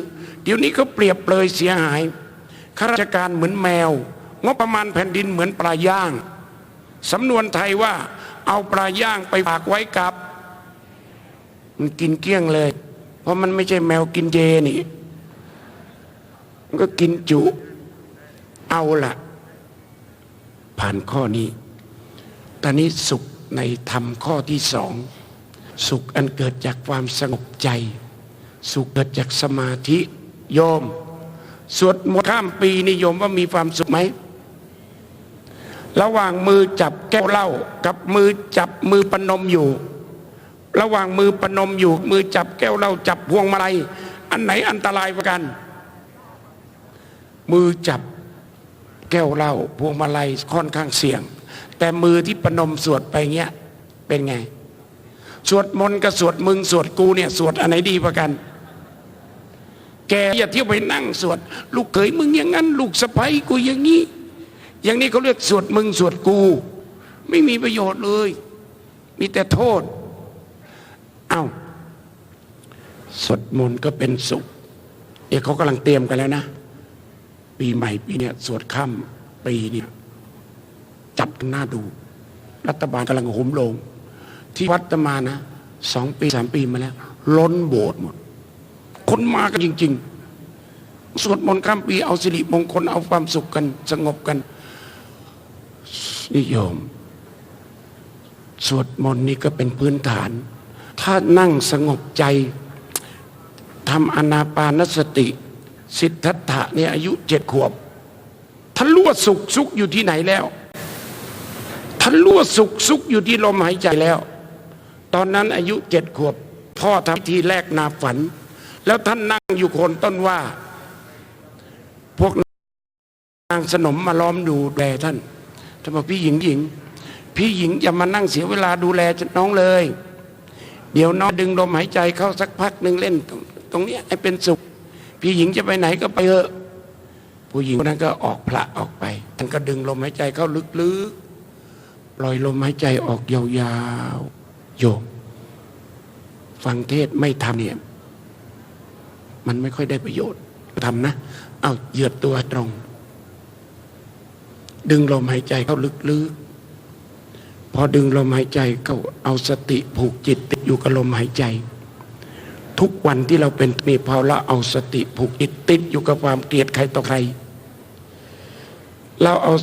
เดี๋ยวนี้เขาเปรียบเปรยเสียหายข้าราชการเหมือนแมวงบประมาณแผ่นดินเหมือนปลาย่างสำนวนไทยว่าเอาปลาย่างไปฝากไว้กับมันกินเกลี้ยงเลยเพราะมันไม่ใช่แมวกินเจนี่มันก็กินจุเอาล่ะผ่านข้อนี้ตอนนี้สุขในธรรมข้อที่สองสุขอันเกิดจากความสงบใจสุขเกิดจากสมาธิโยมสวดมนต์ข้ามปีนิยมว่ามีความสุขไหมระหว่างมือจับแก้วเหล้ากับมือจับมือปนมอยู่ระหว่างมือปนมอยู่มือจับแก้วเหล้าจับพวงมาลัยอันไหนอันตรายกว่ากันมือจับแก้วเหล้าพวงมาลัยค่อนข้างเสี่ยงแต่มือที่ปนมสวดไปเงี้ยเป็นไงสวดมนต์กับสวดมึงสวดกูเนี่ยสวดอันไหนดีกว่ากันแกอย่าเที่ยวไปนั่งสวดลูกเขยมึงอย่างนั้นลูกสะใภ้กูอย่างนี้อย่างนี้เขาเรียกสวดมึงสวดกูไม่มีประโยชน์เลยมีแต่โทษอ้าวสวดมนต์ก็เป็นสุขเขากำลังเตรียมกันแล้วนะปีใหม่ปีเนี้ยสวดค่ำปีเนี่ยจัดหน้าดูรัฐบาลกำลังโหมโรงที่วัดมานะ2 ปี 3 ปีมาแล้วล้นโบสถ์หมดคนมากันจริงๆสวดมนต์ข้ามปีเอาสิริมงคลเอาความสุขกันสงบกันนิยมสวดมนต์นี่ก็เป็นพื้นฐานถ้านั่งสงบใจทำอานาปานสติสิทธัตถะเนี่ยอายุ7 ขวบท่านรู้ว่าสุขอยู่ที่ไหนแล้วท่านรู้ว่าสุขอยู่ที่ลมหายใจแล้วตอนนั้นอายุ7 ขวบพ่อทำทีแรกนาฝันแล้วท่านนั่งอยู่โคนต้นว่าพวก างสนมมาล้อมดูแลท่านท่านบอกพี่หญิงพี่หญิงอย่ามานั่งเสียเวลาดูแลน้องเลยเดี๋ยวน้องดึงลมหายใจเข้าสักพักหนึ่งเล่นตรงนี้ให้เป็นสุขพี่หญิงจะไปไหนก็ไปเถอะผู้หญิงคนนั้นก็ออกพระออกไปท่านก็ดึงลมหายใจเข้าลึกๆปล่อยลมหายใจออกยาวๆโยมฟังเทศไม่ทำเนี่ยมันไม่ค่อยได้ประโยชน์ทำนะเอาเหยียดตัวตรงดึงลมหายใจเข้าลึกๆพอดึงลมหายใจเข้าเอาสติผูกจิตติดอยู่กับลมหายใจทุกวันที่เราเป็นมีภาวะเอาสติผูกจิตติดอยู่กับความเกลียดใครต่อใครเราเอา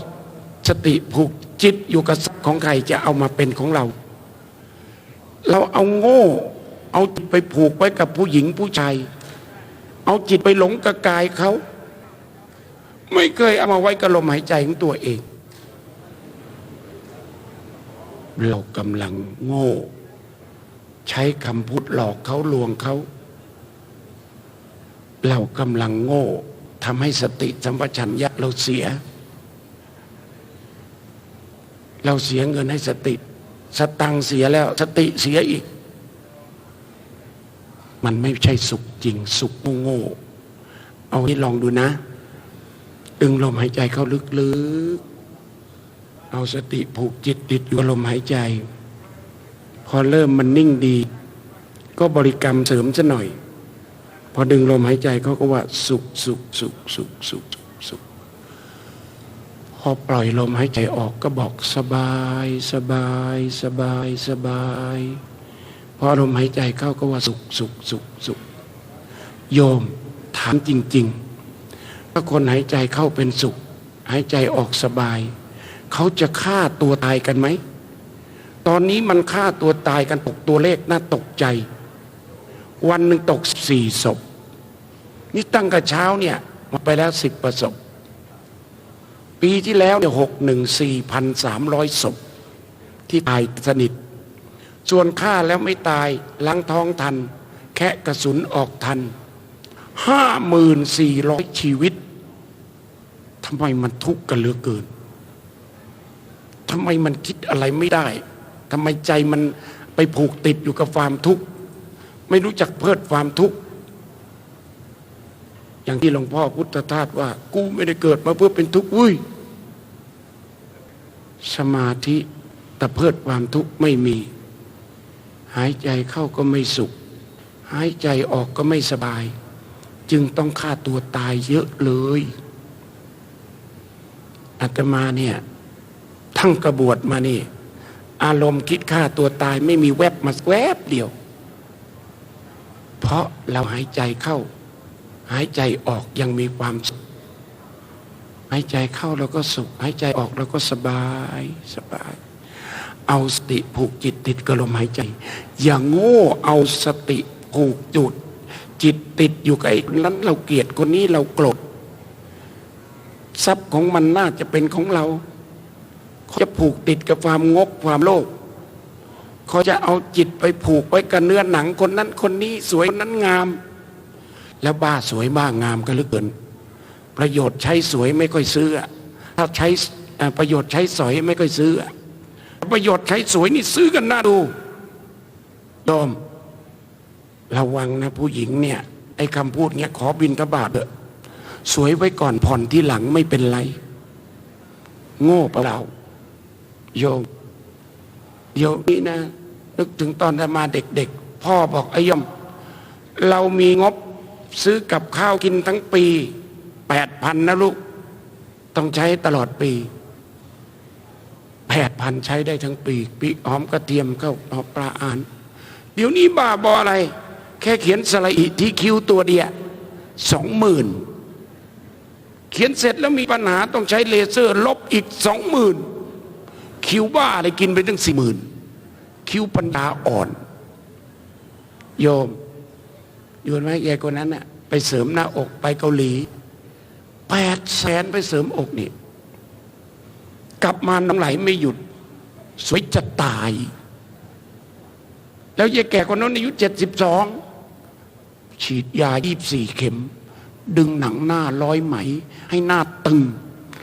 สติผูกจิตอยู่กับของใครจะเอามาเป็นของเราเราเอาโง่เอาจิตไปผูกไว้กับผู้หญิงผู้ชายเอาจิตไปหลงกับกายเขาไม่เคยเอามาไว้กับลมหายใจของตัวเองเรากำลังโง่ใช้คำพูดหลอกเขาลวงเขาเรากำลังโง่ทำให้สติสัมปชัญญะเราเสียเงินให้สติสตังค์เสียแล้วสติเสียอีกมันไม่ใช่สุขจริงสุขโง่เอาที่ลองดูนะดึงลมหายใจเข้าลึกๆเอาสติผูกจิตติดอยู่กับลมหายใจพอเริ่มมันนิ่งดีก็บริกรรมเสริมซะหน่อยพอดึงลมหายใจเขาก็ว่าสุขสุขสุขสุขสุขสุขพอปล่อยลมหายใจออกก็บอกสบายสบายสบายสบายพอลมหายใจเข้าก็ว่าสุขสุขสุขสุขโยมถามจริงๆถ้าคนหายใจเข้าเป็นสุขหายใจออกสบายเขาจะฆ่าตัวตายกันไหมตอนนี้มันฆ่าตัวตายกันตกตัวเลขน่าตกใจวันหนึ่งตก4 ศพนี่ตั้งแต่เช้าเนี่ยมาไปแล้ว10 ประสบปีที่แล้วเนี่ย4,300 ศพที่ตายสนิทส่วนฆ่าแล้วไม่ตายล้างท้องทันแคะกระสุนออกทัน54,000 ชีวิตทำไมมันทุกข์กันเหลือเกินทำไมมันคิดอะไรไม่ได้ทำไมใจมันไปผูกติดอยู่กับความทุกข์ไม่รู้จักเพิดความทุกข์อย่างที่หลวงพ่อพุทธทาสว่ากูไม่ได้เกิดมาเพื่อเป็นทุกข์อุ้ยสมาธิแต่เพิดความทุกข์ไม่มีหายใจเข้าก็ไม่สุขหายใจออกก็ไม่สบายจึงต้องฆ่าตัวตายเยอะเลยอาตมาเนี่ยทั้งกระบวดมานี่อารมณ์คิดฆ่าตัวตายไม่มีแวบมาแวบเดียวเพราะเราหายใจเข้าหายใจออกยังมีความสุขหายใจเข้าเราก็สุขหายใจออกเราก็สบายสบายเอาสติผูกจิตติดกับลมหายใจอย่างโง่เอาสติผูกจุดจิตติดอยู่กับไอ้นั้นเราเกลียดคนนี้เราโกรธทรัพย์ของมันน่าจะเป็นของเราเขาจะผูกติดกับความงกความโลภเขาจะเอาจิตไปผูกไว้กับเนื้อหนังคนนั้นคนนี้สวยคนนั้นงามแล้วบ้าสวยบ้างามกันเหลือเกินประโยชน์ใช้สวยไม่ค่อยซื้อถ้าใช้ประโยชน์ใช้สวยไม่ค่อยซื้อประโยชน์ใช้สวยนี่ซื้อกันน่าดูโยมระวังนะผู้หญิงเนี่ยไอ้คำพูดเนี้ยขอบิณฑบาตเถอะสวยไว้ก่อนผ่อนที่หลังไม่เป็นไรโง่เปล่าโยมนี่นะนึกถึงตอนมาเด็กๆพ่อบอกไอ้ยมเรามีงบซื้อกับข้าวกินทั้งปี 8,000 นะลูกต้องใช้ตลอดปี 8,000 ใช้ได้ทั้งปีหอมกระเทียมเข้าหอมปลาอ่านเดี๋ยวนี้บ้าบออะไรแค่เขียนสระอิที่คิ้วตัวเดียว 20,000 เขียนเสร็จแล้วมีปัญหาต้องใช้เลเซอร์ลบอีก 20,000 คิ้วบ้าอะไรกินไปตั้ง 40,000 คิ้วปัญญาอ่อนโยมไหมแกคนนั้นน่ะไปเสริมหน้าอกไปเกาหลี800,000ไปเสริมอกนี่กลับมาน้ำไหลไม่หยุดสวยจะตายแล้วยายแก่คนนั้นอายุ72ฉีดยา24 เข็มดึงหนังหน้า100 ไหมให้หน้าตึง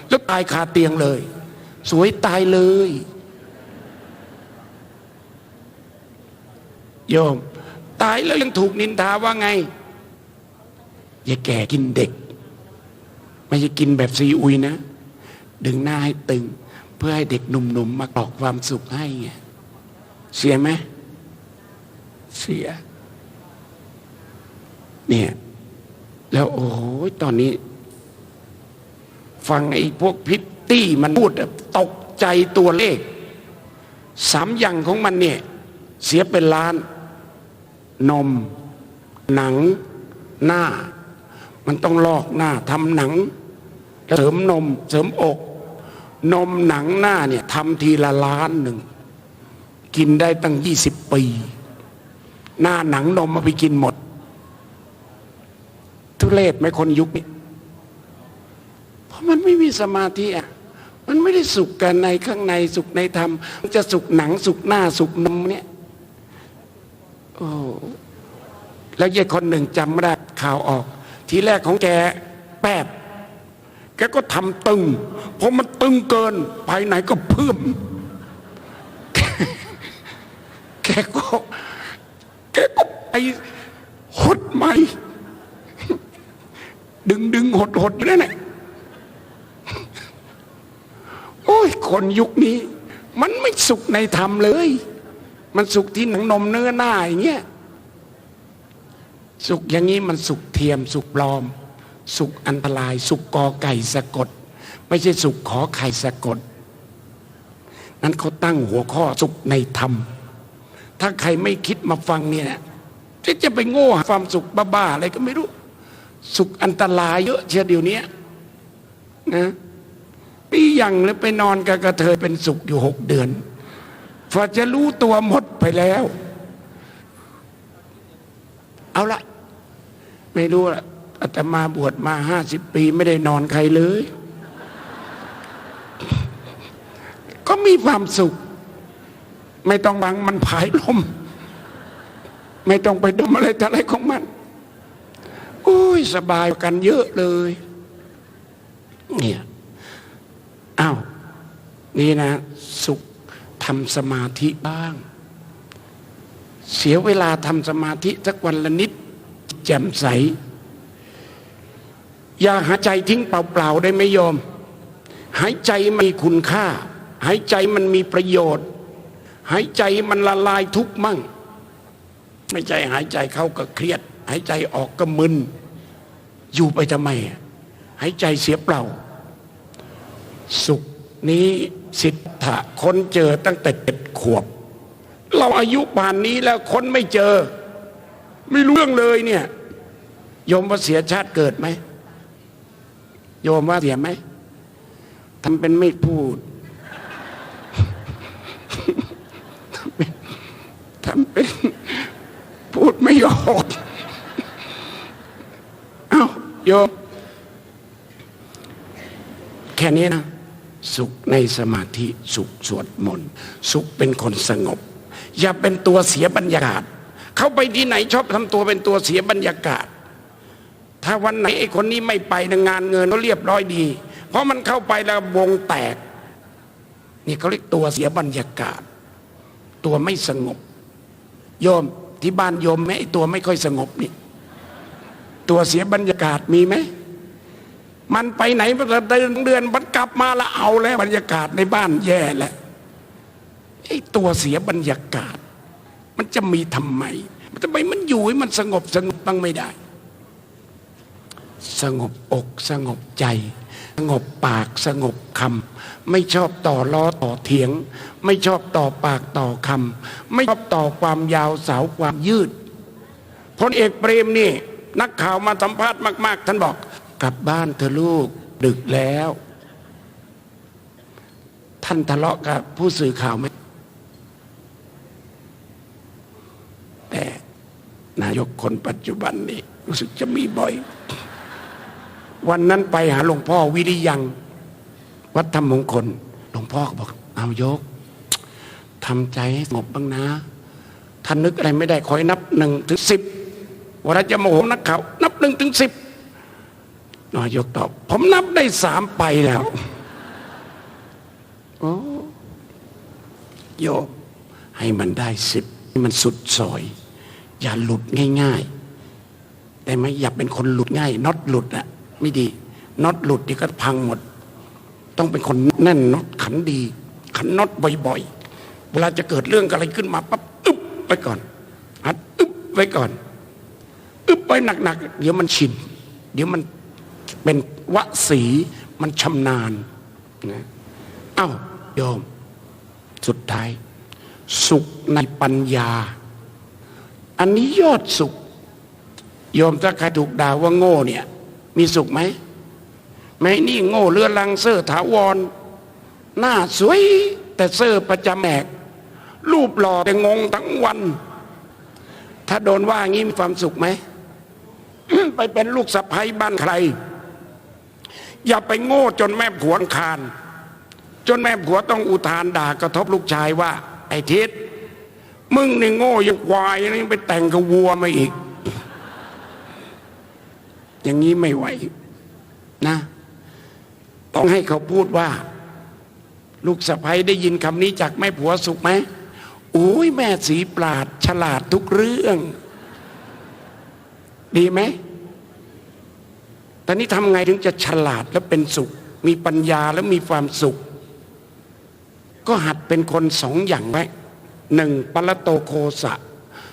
แล้วตายคาเตียงเลย สวยตายเลยโยมตายแล้วยังถูกนินทาว่าไงอย่าแก่กินเด็กไม่ใช่กินแบบซีอุยนะดึงหน้าให้ตึงเพื่อให้เด็กหนุ่มๆมากรอกความสุขให้ไงเสียไหมเสียเนี่ยแล้วโอ้โหตอนนี้ฟังไอ้พวกพิตตี้มันพูดตกใจตัวเลข3 อย่างของมันเนี่ยเสียเป็นล้านนมหนังหน้ามันต้องลอกหน้าทำหนังเสริมนมเสริมอกนมหนังหน้าเนี่ยทำทีละล้านหนึ่งกินได้ตั้ง20 ปีหน้าหนังนมมาไปกินหมดทุเรศไหมคนยุคนี้เพราะมันไม่มีสมาธิอ่ะมันไม่ได้สุขกันในข้างในสุขในธรรมมันจะสุขหนังสุขหน้าสุขนมเนี่ยโอ้แล้วยายคนหนึ่งจำไม่ได้ข่าวออกทีแรกของแกแป๊บแกก็ทำตึงเพราะมันตึงเกินภายในก็เพิ่มแกก็ไปหดใหม่ดึงหดอยู่นั่นแหละโอ้ยคนยุคนี้มันไม่สุขในธรรมเลยมันสุขที่หนังนมเนื้อหน้าอย่างเงี้ยสุขอย่างนี้มันสุขเทียมสุขปลอมสุขอันตรายสุขกอไก่สะกดไม่ใช่สุขขอไข่สะกดนั้นเขาตั้งหัวข้อสุขในธรรมถ้าใครไม่คิดมาฟังเนี่ยจะไปโง่หาความสุขบ้าๆอะไรก็ไม่รู้สุขอันตรายเยอะเชียวเดี๋ยวนี้นะปีอย่างเลยไปนอนกับกระเทยเป็นสุขอยู่6 เดือนพอจะรู้ตัวหมดไปแล้วเอาละไม่รู้ละอาตมาบวชมา50 ปีไม่ได้นอนใครเลยก็มีความสุขไม่ต้องบังมันผายลมไม่ต้องไปดมอะไรแต่อะไรของมันโอ้ยสบายกันเยอะเลยเนี่ยอ้าวนี่นะสุขทำสมาธิบ้างเสียเวลาทำสมาธิสักวันละนิดแจ่มใสอย่าหายใจทิ้งเปล่าๆได้ไหมโยมหายใจมีคุณค่าหายใจมันมีประโยชน์หายใจมันละลายทุกข์มั่งไม่ใช่หายใจเข้าก็เครียดหายใจออกก็มึนอยู่ไปทำไมหายใจเสียเปล่าสุขนี้สิทธะคนเจอตั้งแต่7 ขวบเราอายุป่านนี้แล้วคนไม่เจอไม่รู้เรื่องเลยเนี่ยโยมว่าเสียชาติเกิดไหมโยมว่าเสียไหมทำเป็นไม่พูดทำเป็นพูดไม่ออกเอ้าโยมแค่นี้นะสุขในสมาธิสุขสวดมนต์สุขเป็นคนสงบอย่าเป็นตัวเสียบรรยากาศเข้าไปที่ไหนชอบทำตัวเป็นตัวเสียบรรยากาศถ้าวันไหนไอ้คนนี้ไม่ไปงานเงินก็เรียบร้อยดีเพราะมันเข้าไปแล้ววงแตกนี่เขาเรียกตัวเสียบรรยากาศตัวไม่สงบโยมที่บ้านโยมไหมไอ้ตัวไม่ค่อยสงบนี่ตัวเสียบรรยากาศมีไหมมันไปไหนมาเดือนมันกลับมาแล้วเอาแล้วบรรยากาศในบ้านแย่แล้วไอ้ตัวเสียบรรยากาศมันจะมีทำไมมันอยู่ให้มันสงบบ้างไม่ได้สงบอกสงบใจสงบปากสงบคำไม่ชอบต่อล้อต่อเถียงไม่ชอบต่อปากต่อคำไม่ชอบต่อความยาวสาวความยืดพลเอกเปรมนี่นักข่าวมาสัมภาษณ์มากๆท่านบอกกลับบ้านเถอะลูกดึกแล้วท่านทะเลาะกับผู้สื่อข่าวไหมแต่นายกคนปัจจุบันนี่รู้สึกจะมีบ่อยวันนั้นไปหาหลวงพ่อวิริยังวัดธรรมมงคลหลวงพ่อบอกเอายกทำใจให้สงบบ้างนะท่านนึกอะไรไม่ได้คอยนับ1 ถึง 10เวลาจะโมโหนักข่าวนับ1 ถึง 10นายกตอบผมนับได้3ไปแล้ว โอ้โยมให้มันได้10ให้มันสุดซอย อย่าหลุดง่ายๆแต่ไม่อย่าเป็นคนหลุดง่ายน็อตหลุดอะไม่ดีน็อตหลุดนี่ก็พังหมดต้องเป็นคนแน่นน็อตขันดีขันน็อตบ่อยๆเวลาจะเกิดเรื่องอะไรขึ้นมาปั๊บอึ๊บไปก่อนอัดอึ๊บไว้ก่อนอึ๊บไปหนักๆเดี๋ยวมันชินเดี๋ยวมันเป็นวสีมันชำนาญนะเอ้าโยมสุดท้ายสุขในปัญญาอันนี้ยอดสุขโยมถ้าใครถูกด่าว่าโง่เนี่ยมีสุขไหมไม่นี่โง่เรือรังเซอร์ถาวรหน้าสวยแต่เซอร์ประจำแอกรูปหล่อแต่งงทั้งวัน ถ้าโดนว่างี้มีความสุขไหม ไปเป็นลูกสะใภ้บ้านใครอย่าไปโง่จนแม่ผัวคานจนแม่ผัวต้องอุทานด่ากระทบลูกชายว่าไอ้ทิศมึงนี่โง่ยังควายนี่ไปแต่งกับวัวมาอีก อย่างนี้ไม่ไหวนะต้องให้เขาพูดว่าลูกสะใภ้ได้ยินคำนี้จากแม่ผัวสุขไหมโอ้ยแม่สีปราดฉลาดทุกเรื่องดีไหมตอนนี้ทำไงถึงจะฉลาดและเป็นสุขมีปัญญาและมีความสุขก็หัดเป็นคนสองอย่างไว้1ปรโตโคสะ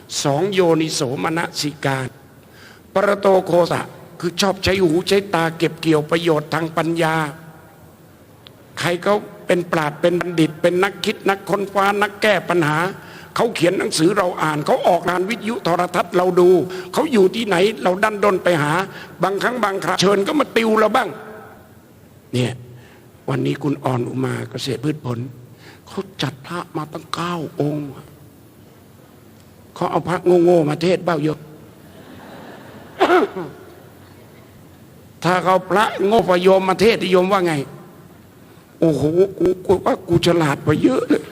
2โยนิโสมนสิการปรโตโคสะคือชอบใช้หูใช้ตาเก็บเกี่ยวประโยชน์ทางปัญญาใครเขาเป็นปราชญ์เป็นบัณฑิตเป็นนักคิดนักค้นคว้านักแก้ปัญหาเขาเขียนหนังสือเราอ่านเขาออกงานวิทยุโทรทัศน์เราดูเขาอยู่ที่ไหนเราดันด้นไปหาบางครั้งบางคราเชิญก็มาติวเราบ้างเนี่ยวันนี้คุณอ่อนอุมาเกษตรพืชผลเขาจัดพระมาตั้ง9 องค์เขาเอาพระโง่ๆมาเทศเบ้าเยอะ ถ้าเขาพระโง่ประโยมมาเทศนิยมว่าไงโอ้โหกูว่ากูฉลาดกว่าเยอะเลย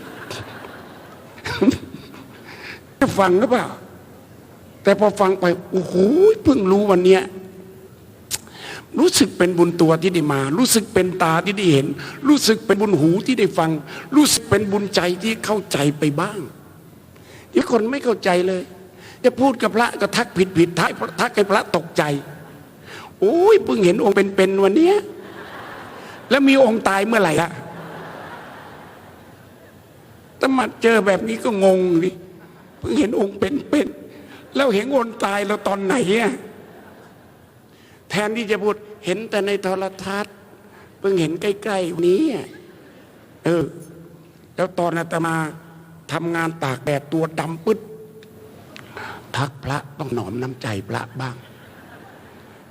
ฟังหรือเปล่าแต่พอฟังไปโอ้โหเพิ่งรู้วันเนี้ยรู้สึกเป็นบุญตัวที่ได้มารู้สึกเป็นตาที่ได้เห็นรู้สึกเป็นบุญหูที่ได้ฟังรู้สึกเป็นบุญใจที่เข้าใจไปบ้างที่คนไม่เข้าใจเลยจะพูดกับพระก็ทักผิดทักให้พระตกใจโอ้ยเพิ่งเห็นองค์เป็นวันนี้แล้วมีองค์ตายเมื่อไหร่อะถ้ามาเจอแบบนี้ก็งงดิเพิ่งเห็นองค์เป็นแล้วเห็นองค์ตายเราตอนไหนอะแทนที่จะพูดเห็นแต่ในโทรทัศน์เพิ่งเห็นใกล้ๆนี้แล้วตอนอาตมาทำงานตากแดดตัวดำปึ๊ดทักพระต้องหนอมน้ำใจพระบ้าง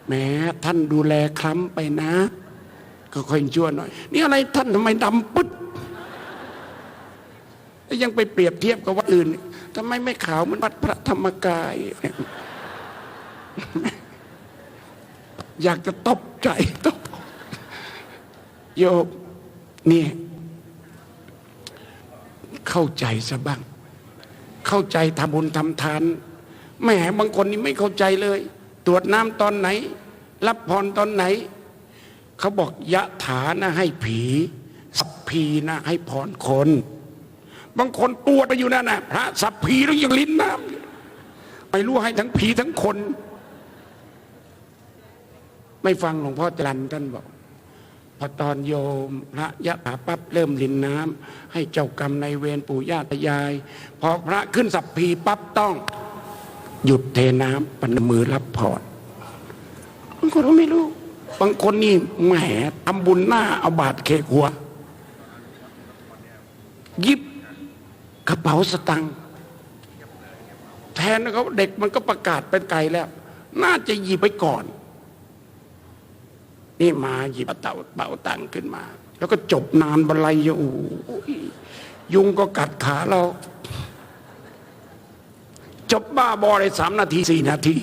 แม้ท่านดูแลคล้ำไปนะก็ค่อยชั่วหน่อยนี่อะไรท่านทำไมดำปึ๊ดยังไปเปรียบเทียบกับวัดอื่นทำไมไม่ขาวเหมือนวัดพระธรรมกายอยากจะตบใจตบโยมนี่เข้าใจซะบ้างเข้าใจทำบุญทำทานแหมบางคนนี่ไม่เข้าใจเลยตรวจน้ำตอนไหนรับพรตอนไหนเขาบอกยะถานะให้ผีสัพพีนะให้พรคนบางคนตรวจไปอยู่นั่นน่ะพระสัพพีแล้วยังลิ้นน้ำไม่รู้ให้ทั้งผีทั้งคนไม่ฟังหลวงพ่อจรัญท่านบอกพอตอนโยมพระยะถาปั๊บเริ่มลิ้นน้ำให้เจ้ากรรมนายเวรปู่ย่าตายายพอพระขึ้นสัพพีปั๊บต้องหยุดเทน้ำปนมือรับพรบางคนก็ไม่รู้บางคนนี่แหมทำบุญหน้าเอาบาตรเคกหัวยิบกระเป๋าสตังค์แทนเขาเด็กมันก็ประกาศเป็นไกลแล้วน่าจะหยิบไปก่อนนี่มาหยิบเป๋าตังค์ขึ้นมาแล้วก็จบนานบรรลัยโอ้ยยุงก็กัดขาเราจบบ้าบอเลย3 นาที 4 นาที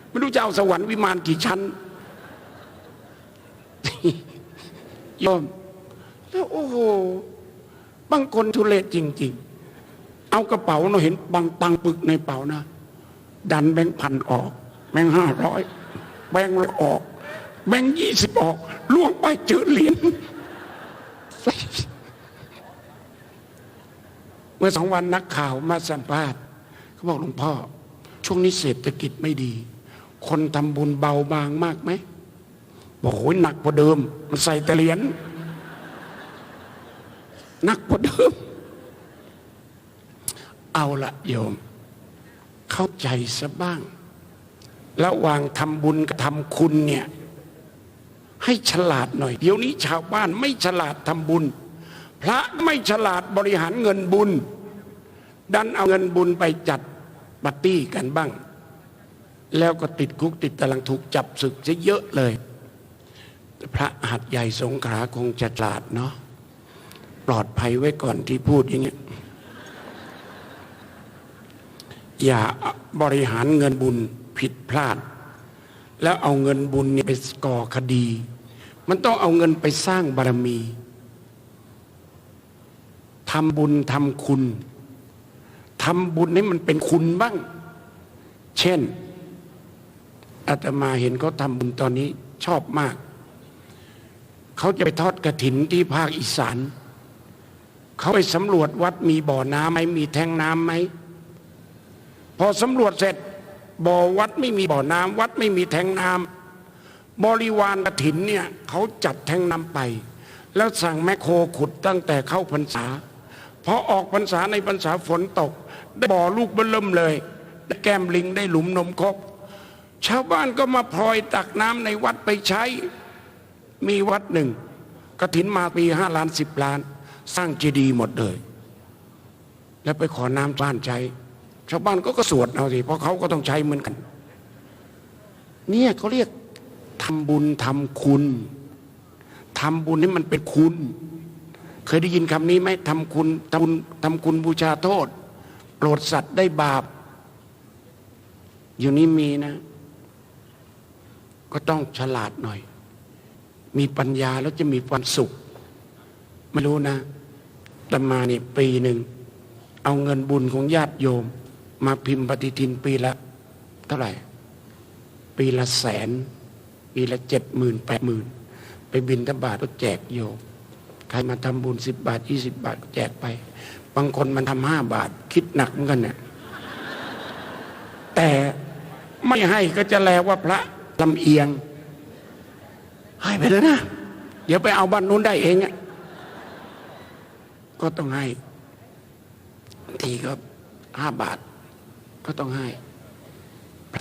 ไม่รู้จะเอาสวรรค์วิมานกี่ชั้นยอมแล้วโอ้โหบางคนทุเรศจริงๆเอากระเป๋าเราเห็นบางตังปึกในเป๋านะดันแบงค์พันออกแบงค์500แบงค์100ออกแบงค์20ออกล่วงไปเจอเหรียญ เมื่อ2 วันนักข่าวมาสัมภาษณ์เขาบอกหลวงพ่อช่วงนี้เศรษฐกิจไม่ดีคนทำบุญเบาบางมากไหมบอกโอ้ยหนักกว่าเดิมมันใส่แต่เหรียญหนักกว่าเดิมเอาละโยมเข้าใจซะบ้างระหว่างทำบุญกับทำคุณเนี่ยให้ฉลาดหน่อยเดี๋ยวนี้ชาวบ้านไม่ฉลาดทำบุญพระไม่ฉลาดบริหารเงินบุญดันเอาเงินบุญไปจัดปาร์ตี้กันบ้างแล้วก็ติดคุกติดตารางถูกจับศึกซะเยอะเลยพระหัดใหญ่สงขลาคงจะฉลาดเนาะปลอดภัยไว้ก่อนที่พูดอย่างเงี้ยอย่าบริหารเงินบุญผิดพลาดแล้วเอาเงินบุญไปก่อคดีมันต้องเอาเงินไปสร้างบารมีทำบุญทำคุณทำบุญให้มันเป็นคุณบ้างเช่นอาตมาเห็นเขาทำบุญตอนนี้ชอบมากเขาจะไปทอดกฐินที่ภาคอีสานเขาไปสำรวจวัดมีบ่อน้ำไหมมีแทงน้ำไหมพอสำรวจเสร็จบ่อวัดไม่มีบ่อน้ำวัดไม่มีแทงน้ำบริวารกฐินเนี่ยเขาจัดแทงน้ำไปแล้วสั่งแมคโครขุดตั้งแต่เข้าพรรษาพอออกพรรษาในพรรษาฝนตกได้บ่อลูกเบิ่มเลยได้แก้มลิงได้หลุมนมครบชาวบ้านก็มาพลอยตักน้ำในวัดไปใช้มีวัดหนึ่งกฐินมาปี5 ล้าน10 ล้านสร้างเจดีย์หมดเลยแล้วไปขอน้ำบ้านใช้ชาวบ้านก็สวดเอาสิเพราะเขาก็ต้องใช้เหมือนกันเนี่ยเขาเรียกทำบุญทำคุณทำบุญให้มันเป็นคุณเคยได้ยินคำนี้ไหมทำคุณทำคุณบูชาโทษโปรดสัตว์ได้บาปอยู่นี้มีนะก็ต้องฉลาดหน่อยมีปัญญาแล้วจะมีความสุขไม่รู้นะอาตมาเนี่ยปีหนึ่งเอาเงินบุญของญาติโยมมาพิมพ์ปฏิทินปีละเท่าไหร่ปีละ100,000ปีละ70,000 80,000ไปบิณฑบาตก็แจกโยมใครมาทำบุญ10 บาท20 บาทก็แจกไปบางคนมันทำ5 บาทคิดหนักเหมือนกันเนี่ยแต่ไม่ให้ก็จะแลว่าพระลำเอียงให้ไปเลยนะเดี๋ยวไปเอาบ้านนู้นได้เองก็ต้องให้ทีก็5 บาทก็ต้องให้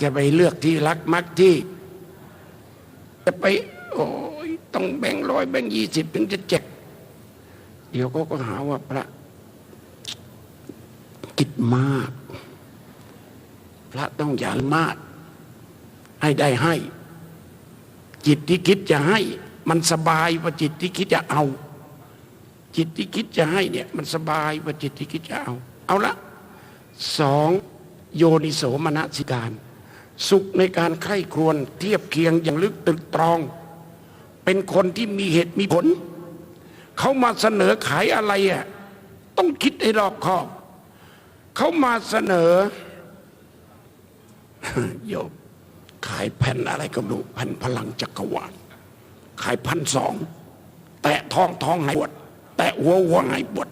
จะไปเลือกที่รักมักที่จะไปโอ้ยต้องแบ่ง100แบ่ง20ถึงจะแจกเดี๋ยวก็หาว่าพระคิดมากพระต้องอย่ามากให้ได้ให้จิตที่คิดจะให้มันสบายกว่าจิตที่คิดจะเอาจิตที่คิดจะให้เนี่ยมันสบายกว่าจิตที่คิดจะเอาละ2โยนิโสมนสิการสุขในการใคร่ครวญเทียบเคียงอย่างลึกตึกตรองเป็นคนที่มีเหตุมีผลเขามาเสนอขายอะไรต้องคิดให้รอบคอบเขามาเสนอโยมขายแผ่นอะไรก็ดูแผ่นพลังจักรวาลขาย1,200แตะทองหายปวดแตะหัวหายปวด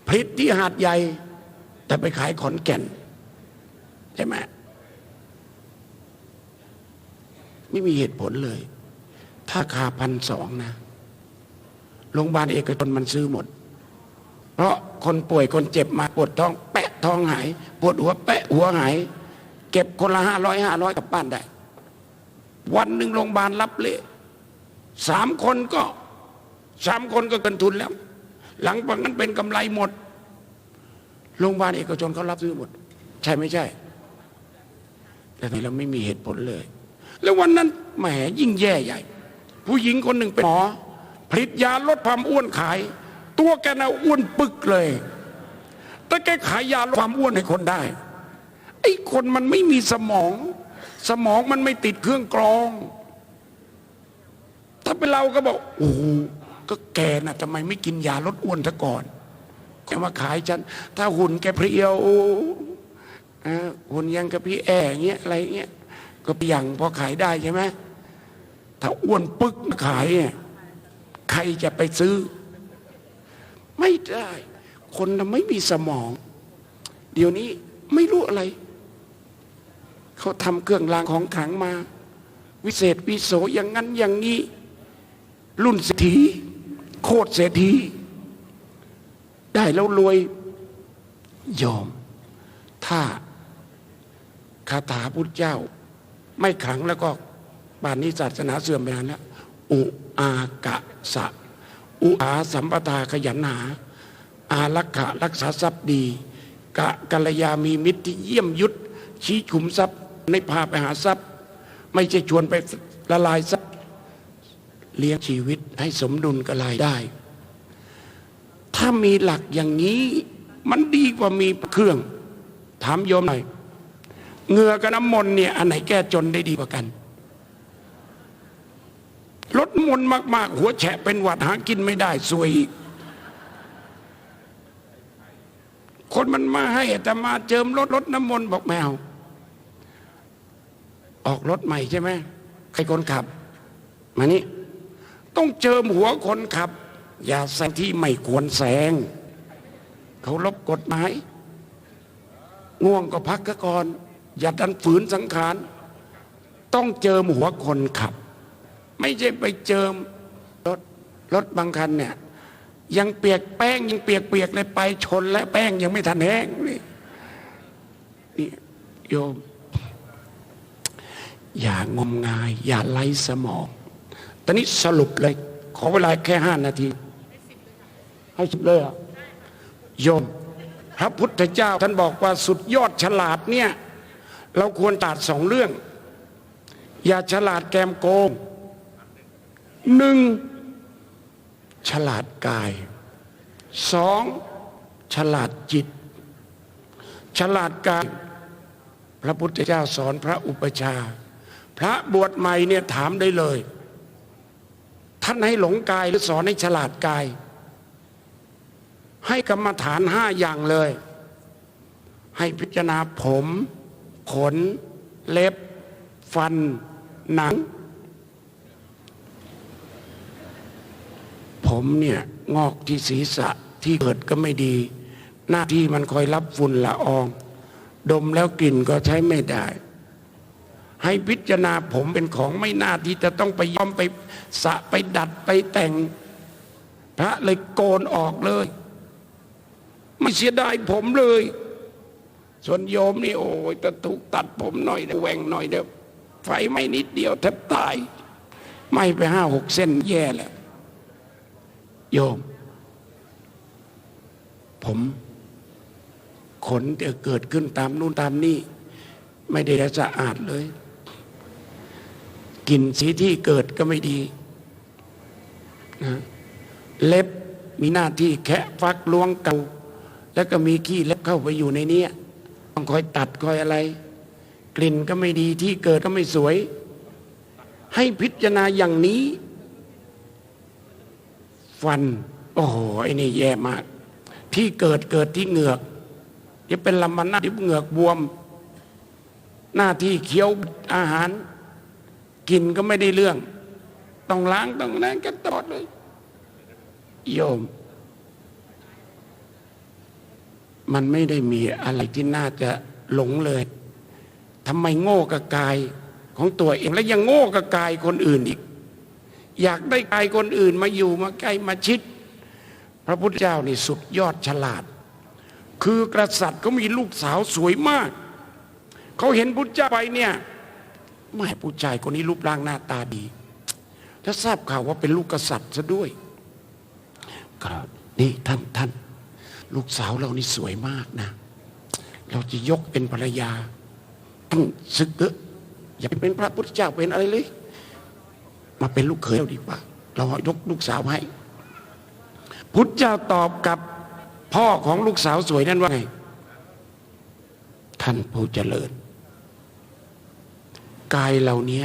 ผลิตที่หาดใหญ่แต่ไปขายขอนแก่นใช่ไหมไม่มีเหตุผลเลยถ้าค่า1,200นะโรงพยาบาลเอกชนมันซื้อหมดเพราะคนป่วยคนเจ็บมาปวดท้องแปะท้องหายปวดหัวแปะหัวหายเก็บคนละ500กลับบ้านได้วันหนึ่งโรงพยาบาลรับเละ3 คนก็เกินทุนแล้วหลังจากนั้นเป็นกำไรหมดโรงพยาบาลเอกชนเขารับซื้อหมดใช่ไม่ใช่แต่เราไม่มีเหตุผลเลยแล้ววันนั้นแหมยิ่งแย่ใหญ่ผู้หญิงคนหนึ่งเป็นหมอผลิตยาลดความอ้วนขายตัวแกน่ะอ้วนปึกเลยแต่แกขายยาลดความอ้วนให้คนได้ไอ้คนมันไม่มีสมองมันไม่ติดเครื่องกรองถ้าเป็นเราก็บอกโอ้ก็แกน่ะทำไมไม่กินยาลดอ้วนซะก่อนแกมาขายฉันถ้าหุ่นแกเพรียวหุ่นยังกับพี่เงี้ยอะไรเงี้ยก็เปลี่ยงพอขายได้ใช่ไหมถ้าอ้วนปึกขายใครจะไปซื้อไม่ได้ คนน่ะไม่มีสมอง เดี๋ยวนี้ไม่รู้อะไร เขาทำเครื่องรางของขลังมา วิเศษวิโสอย่างนั้นอย่างนี้ รุ่นเศรษฐีโคตรเศรษฐีได้แล้วรวยยอม ถ้าคาถาพุทธเจ้าไม่ขลังแล้วก็ป่านนี้ศาสนาเสื่อมไปนานแล้วอุอากะสะอุอาสัมปทาขยันหาอารักขะรักษาทรัพย์ดีกะกัลยามีมิตรที่เยี่ยมยุทธชี้ขุมทรัพย์ในพาไปหาทรัพย์ไม่ใช่ชวนไปละลายทรัพย์เลี้ยงชีวิตให้สมดุลกับรายได้ถ้ามีหลักอย่างนี้มันดีกว่ามีเครื่องถามโยมหน่อยเหงื่อกับน้ำมนต์เนี่ยอันไหนแก้จนได้ดีกว่ากันลดมนต์มากๆหัวแฉะเป็นหวัดหากินไม่ได้ซวยอีกคนมันมาให้แต่มาเจิมรถน้ำมนต์บอกแมวออกรถใหม่ใช่ไหมใครคนขับมานี่ต้องเจิมหัวคนขับอย่าแซงที่ไม่ควรแซงเขาลบกฎหมายง่วงก็พักก่อนอย่าดันฝืนสังขารต้องเจิมหัวคนขับไม่ใช่ไปเจิมรถบางคันเนี่ยยังเปียกแป้งยังเปียกเลยไปชนและแป้งยังไม่ทันแห้งนี่โยมอย่างมงายอย่าไร้สมองตอนนี้สรุปเลยขอเวลาแค่5 นาทีให้สิบเลยอ่ะโยมพระพุทธเจ้าท่านบอกว่าสุดยอดฉลาดเนี่ยเราควรตัด2 เรื่องอย่าฉลาดแกมโกง1ฉลาดกาย2ฉลาดจิตฉลาดกายพระพุทธเจ้าสอนพระอุปัชฌาย์พระบวชใหม่เนี่ยถามได้เลยท่านให้หลงกายหรือสอนให้ฉลาดกายให้กรรมฐาน5 อย่างเลยให้พิจารณาผมขนเล็บฟันหนังผมเนี่ยงอกที่ศีรษะที่เกิดก็ไม่ดีหน้าที่มันคอยรับฝุ่นละอองดมแล้วกลิ่นก็ใช้ไม่ได้ให้พิจารณาผมเป็นของไม่น่าที่จะต้องไปย้อมไปสระไปดัดไปแต่งพระเลยโกนออกเลยไม่เสียดายผมเลยส่วนโยมนี่โอ้ยแต่ถูกตัดผมหน่อยแหว่งหน่อยเดียวไฟไม่นิดเดียวแทบตายไหม้ไป5-6 เส้นแย่แล้วโยมผมขนจะเกิดขึ้นตามนู่นตามนี่ไม่ได้สะอาดเลยกลิ่นสีที่เกิดก็ไม่ดีนะเล็บมีหน้าที่แคะฟักล้วงเกาแล้วก็มีขี้เล็บเข้าไปอยู่ในนี้ต้องคอยตัดคอยอะไรกลิ่นก็ไม่ดีที่เกิดก็ไม่สวยให้พิจารณาอย่างนี้ฟันโอ้โหไอ้นี่แย่มากที่เกิดที่เหงือกจะเป็นลำมันหน้าที่เหงือกบวมหน้าที่เคี้ยวอาหารกินก็ไม่ได้เรื่องต้องล้างต้องนั่นกันตลอดเลยโยมมันไม่ได้มีอะไรที่น่าจะหลงเลยทำไมโง่กับกายของตัวเองแล้วยังโง่กับกายคนอื่นอีกอยากได้กายคนอื่นมาอยู่มาใกล้มาชิดพระพุทธเจ้านี่สุดยอดฉลาดคือกษัตริย์เขามีลูกสาวสวยมากเขาเห็นพุทธเจ้าไปเนี่ยไม่ผู้ชายคนนี้รูปร่างหน้าตาดีถ้าทราบข่าวว่าเป็นลูกกษัตริย์ซะด้วยครับนี่ท่านลูกสาวเรานี่สวยมากนะเราจะยกเป็นภรรยาต้องศึกเถอะอย่าเป็นพระพุทธเจ้าเป็นอะไรเลยมาเป็นลูกเขยเราดีกว่าเรายกลูกสาวให้พุทธเจ้าตอบกับพ่อของลูกสาวสวยนั่นว่าไงท่านผู้เจริญกายเหล่านี้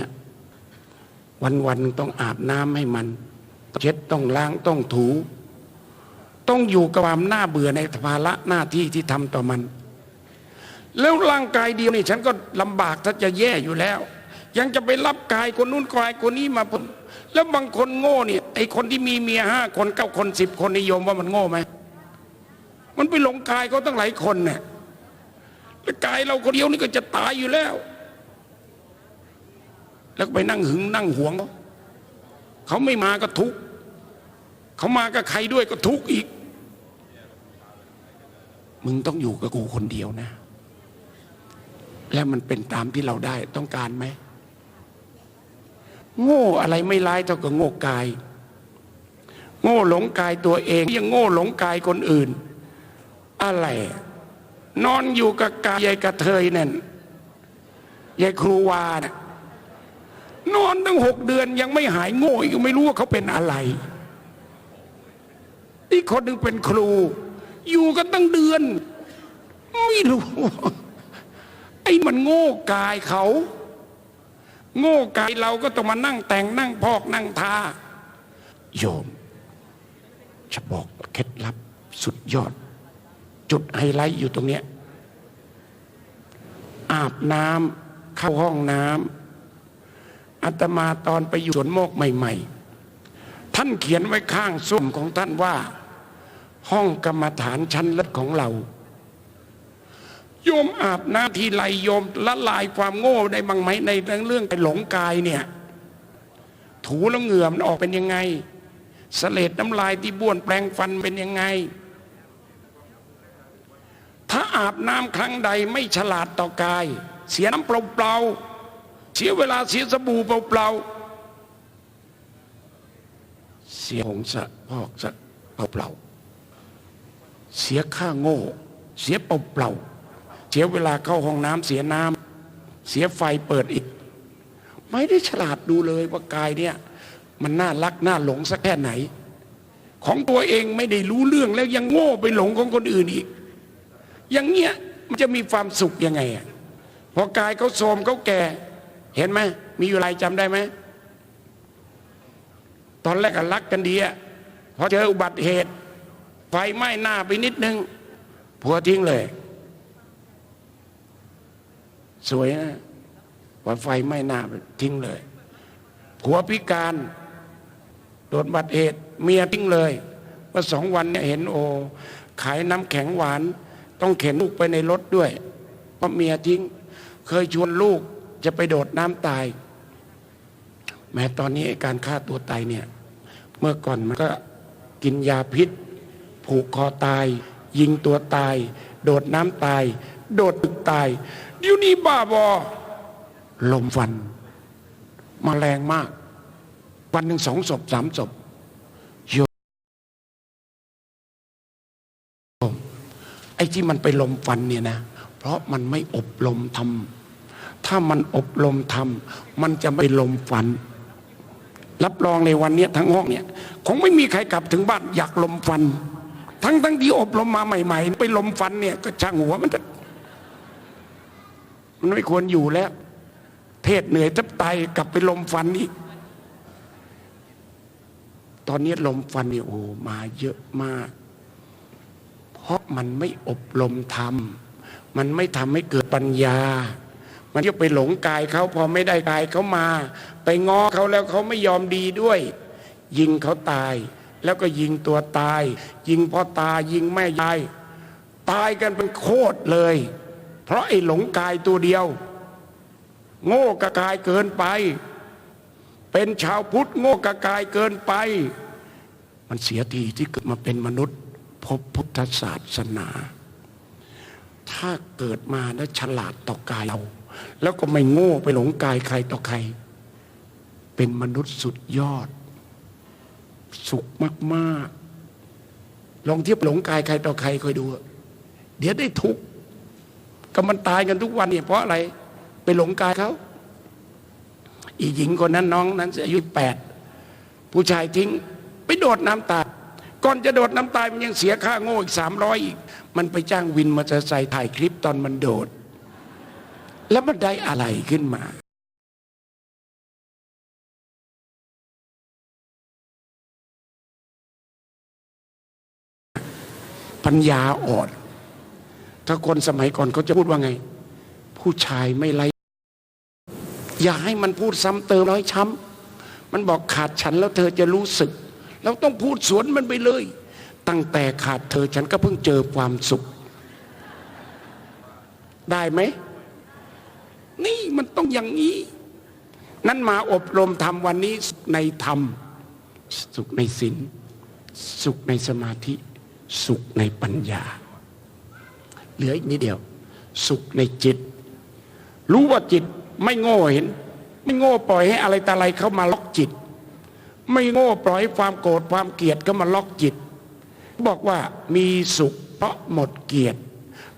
วันต้องอาบน้ำให้มันเช็ดต้องล้างต้องถูต้องอยู่กับความน่าเบื่อในภาระหน้าที่ที่ทำต่อมันแล้วร่างกายเดียวนี่ฉันก็ลำบากถ้าจะแย่อยู่แล้วยังจะไปรับกายคนนู้นกายคนนี้มาแล้วบางคนโง่เนี่ยไอ้คนที่มีเมีย5 คน 9 คน 10 คนนิยมว่ามันโง่ไหม มันไปหลงกายเขาตั้งหลายคนเนี่ยแล้วกายเราคนเดียวนี่ก็จะตายอยู่แล้ว แล้วไปนั่งหึงนั่งหวงเขาไม่มาก็ทุกข์เขามากับใครด้วยก็ทุกข์อีกมึงต้องอยู่กับกูคนเดียวนะแล้วมันเป็นตามที่เราได้ต้องการไหมโง่อะไรไม่ร้ายเท่ากับโง่กายโง่หลงกายตัวเองยังโง่หลงกายคนอื่นอะไรนอนอยู่กับกายยายกระเทยนั่นยายครูวาน่ะนอนตั้ง6 เดือนยังไม่หายโง่อีกไม่รู้ว่าเขาเป็นอะไรอีกคนหนึ่งเป็นครูอยู่กันตั้งเดือนไม่รู้ไอ้มันโง่กายเขาโง่กายเราก็ต้องมานั่งแต่งนั่งพอกนั่งทาโยมจะบอกเคล็ดลับสุดยอดจุดไฮไลท์อยู่ตรงเนี้ยอาบน้ำเข้าห้องน้ำอาตมาตอนไปอยู่สวนโมกใหม่ๆท่านเขียนไว้ข้างส้วมของท่านว่าห้องกรรมฐานชั้นเลิศของเราโยมอาบน้ำทีไรโยมละลายความโง่ได้บ้างไหมในเรื่องหลงกายเนี่ยถูแล้วเหงื่อมันออกเป็นยังไงเสลดน้ำลายที่บ้วนแปรงฟันเป็นยังไงถ้าอาบน้ำครั้งใดไม่ฉลาดต่อกายเสียน้ำเปล่าๆเสียเวลาเสียสบู่เปล่าๆเสียผงสะพอกสะเปล่าๆเสียค่าโง่เสียเปล่าๆเสียเวลาเข้าห้องน้ำเสียน้ำเสียไฟเปิดอีกไม่ได้ฉลาดดูเลยว่ากายเนี่ยมันน่ารักน่าหลงสักแค่ไหนของตัวเองไม่ได้รู้เรื่องแล้วยังโง่ไปหลงของคนอื่นอีกอย่างเงี้ยมันจะมีความสุขยังไงอ่ะพอกายเขาโทรมเขาแก่เห็นไหมมีอยู่ไรจำได้ไหมตอนแรกก็รักกันดีอ่ะพอเจออุบัติเหตุไฟไหม้หน้าไปนิดนึงผัวทิ้งเลยสวยนะพอไฟไหม้หน้าไปทิ้งเลยผัวพิการโดนอุบัติเหตุเมียทิ้งเลยเมื่อ2 วันเนี่ยเห็นโอขายน้ำแข็งหวานต้องเข็นลูกไปในรถด้วยเพราะเมียทิ้งเคยชวนลูกจะไปโดดน้ำตายแม้ตอนนี้การฆ่าตัวตายเนี่ยเมื่อก่อนมันก็กินยาพิษผูกคอตายยิงตัวตายโดดน้ำตายโดดตึกตายเดี๋ยวนี้บ้าบอลมฟันมาแรงมากวันหนึ่ง2 ศพ 3 ศพโยมไอ้ที่มันไปลมฟันเนี่ยนะเพราะมันไม่อบรมทำถ้ามันอบรมทำมันจะไม่ลมฟันรับรองในวันนี้ทั้งห้องเนี่ยคงไม่มีใครกลับถึงบ้านอยากลมฟันทั้งที่อบรมมาใหม่ๆไปลมฟันเนี่ยก็ช่างหัวมันไม่ควรอยู่แล้วเทศเหนื่อยทับตายกลับไปลมฟันอีกตอนนี้ลมฟันเนี่ยโอ้มาเยอะมากเพราะมันไม่อบรมธรรมมันไม่ทำให้เกิดปัญญามันก็ไปหลงกายเขาพอไม่ได้กายเขามาไปง้อเขาแล้วเขาไม่ยอมดีด้วยยิงเขาตายแล้วก็ยิงตัวตายยิงพ่อตายิงแม่ยายตายกันเป็นโคตรเลยเพราะไอ้หลงกายตัวเดียวโง่กับกายเกินไปเป็นชาวพุทธโง่กับกายเกินไปมันเสียทีที่เกิดมาเป็นมนุษย์พบพุทธศาสนาถ้าเกิดมาแล้วฉลาดต่อกายเราแล้วก็ไม่โง่ไปหลงกายใครต่อใครเป็นมนุษย์สุดยอดสุขมากๆลองเทียบหลงกายใครต่อใครคอยดูเดี๋ยวได้ทุกข์ก็มันตายกันทุกวันเนี่ยเพราะอะไรไปหลงกายเขาอีหญิงคนนั้นน้องนั้นอายุ8ผู้ชายทิ้งไปโดดน้ำตายก่อนจะโดดน้ำตายมันยังเสียค่าโง่อีก300อีกมันไปจ้างวินมอเตอร์ไซค์ถ่ายคลิปตอนมันโดดแล้วมันได้อะไรขึ้นมาปัญญาอ่อนถ้าคนสมัยก่อนเขาจะพูดว่าไงผู้ชายไม่ไร้อย่าให้มันพูดซ้ำเติมน้อยช้ำมันบอกขาดฉันแล้วเธอจะรู้สึกเราต้องพูดสวนมันไปเลยต ตั้งแต่ขาดเธอฉันก็เพิ่งเจอความสุข ได้ไหมนี่มันต้องอย่างนี้นั่นมาอบรมธรรมวันนี้สุขในธรรมสุขในศีลสุขในสมาธิสุขในปัญญาเหลืออีกนิดเดียวสุขในจิตรู้ว่าจิตไม่โง่เห็นไม่โง่ปล่อยให้อะไรตาอะไรเข้ามาล็อกจิตไม่โง่ปล่อยให้ความโกรธความเกลียดเข้ามาล็อกจิตบอกว่ามีสุขเพราะหมดเกลียด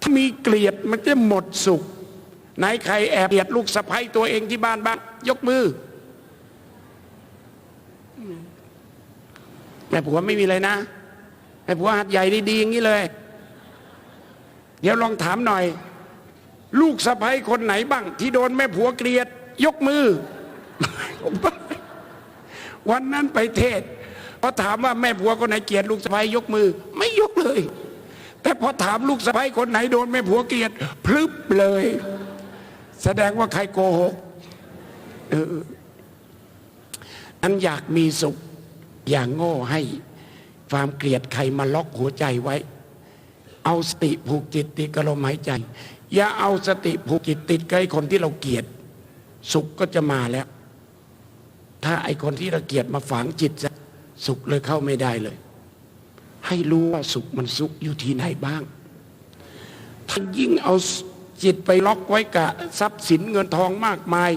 ถ้ามีเกลียดมันจะหมดสุขไหนใครแอบเกลียดลูกสะใภ้ตัวเองที่บ้านบ้างยกมือแม่ผัวไม่มีเลยนะแม่ผัวหัดใหญ่ดีๆอย่างนี้เลยเดี๋ยวลองถามหน่อยลูกสะใภ้คนไหนบ้างที่โดนแม่ผัวเกลียดยกมือ วันนั้นไปเทศพอถามว่าแม่ผัวคนไหนเกลียดลูกสะใภ้ยกมือไม่ยกเลยแต่พอถามลูกสะใภ้คนไหนโดนแม่ผัวเกลียดพลึบเลยแสดงว่าใครโกหกอันอยากมีสุขอย่างโง่ให้ความเกลียดใครมาล็อกหัวใจไว้เอาสติผูกจิตติดกับลมหายใจอย่าเอาสติผูกจิตติดกับไอ้คนที่เราเกลียดสุขก็จะมาแล้วถ้าไอ้คนที่เราเกลียดมาฝังจิตสุขเลยเข้าไม่ได้เลยให้รู้ว่าสุขมันสุขอยู่ที่ไหนบ้างถ้ายิ่งเอาจิตไปล็อกไว้กับทรัพย์สินเงินทองมากมาย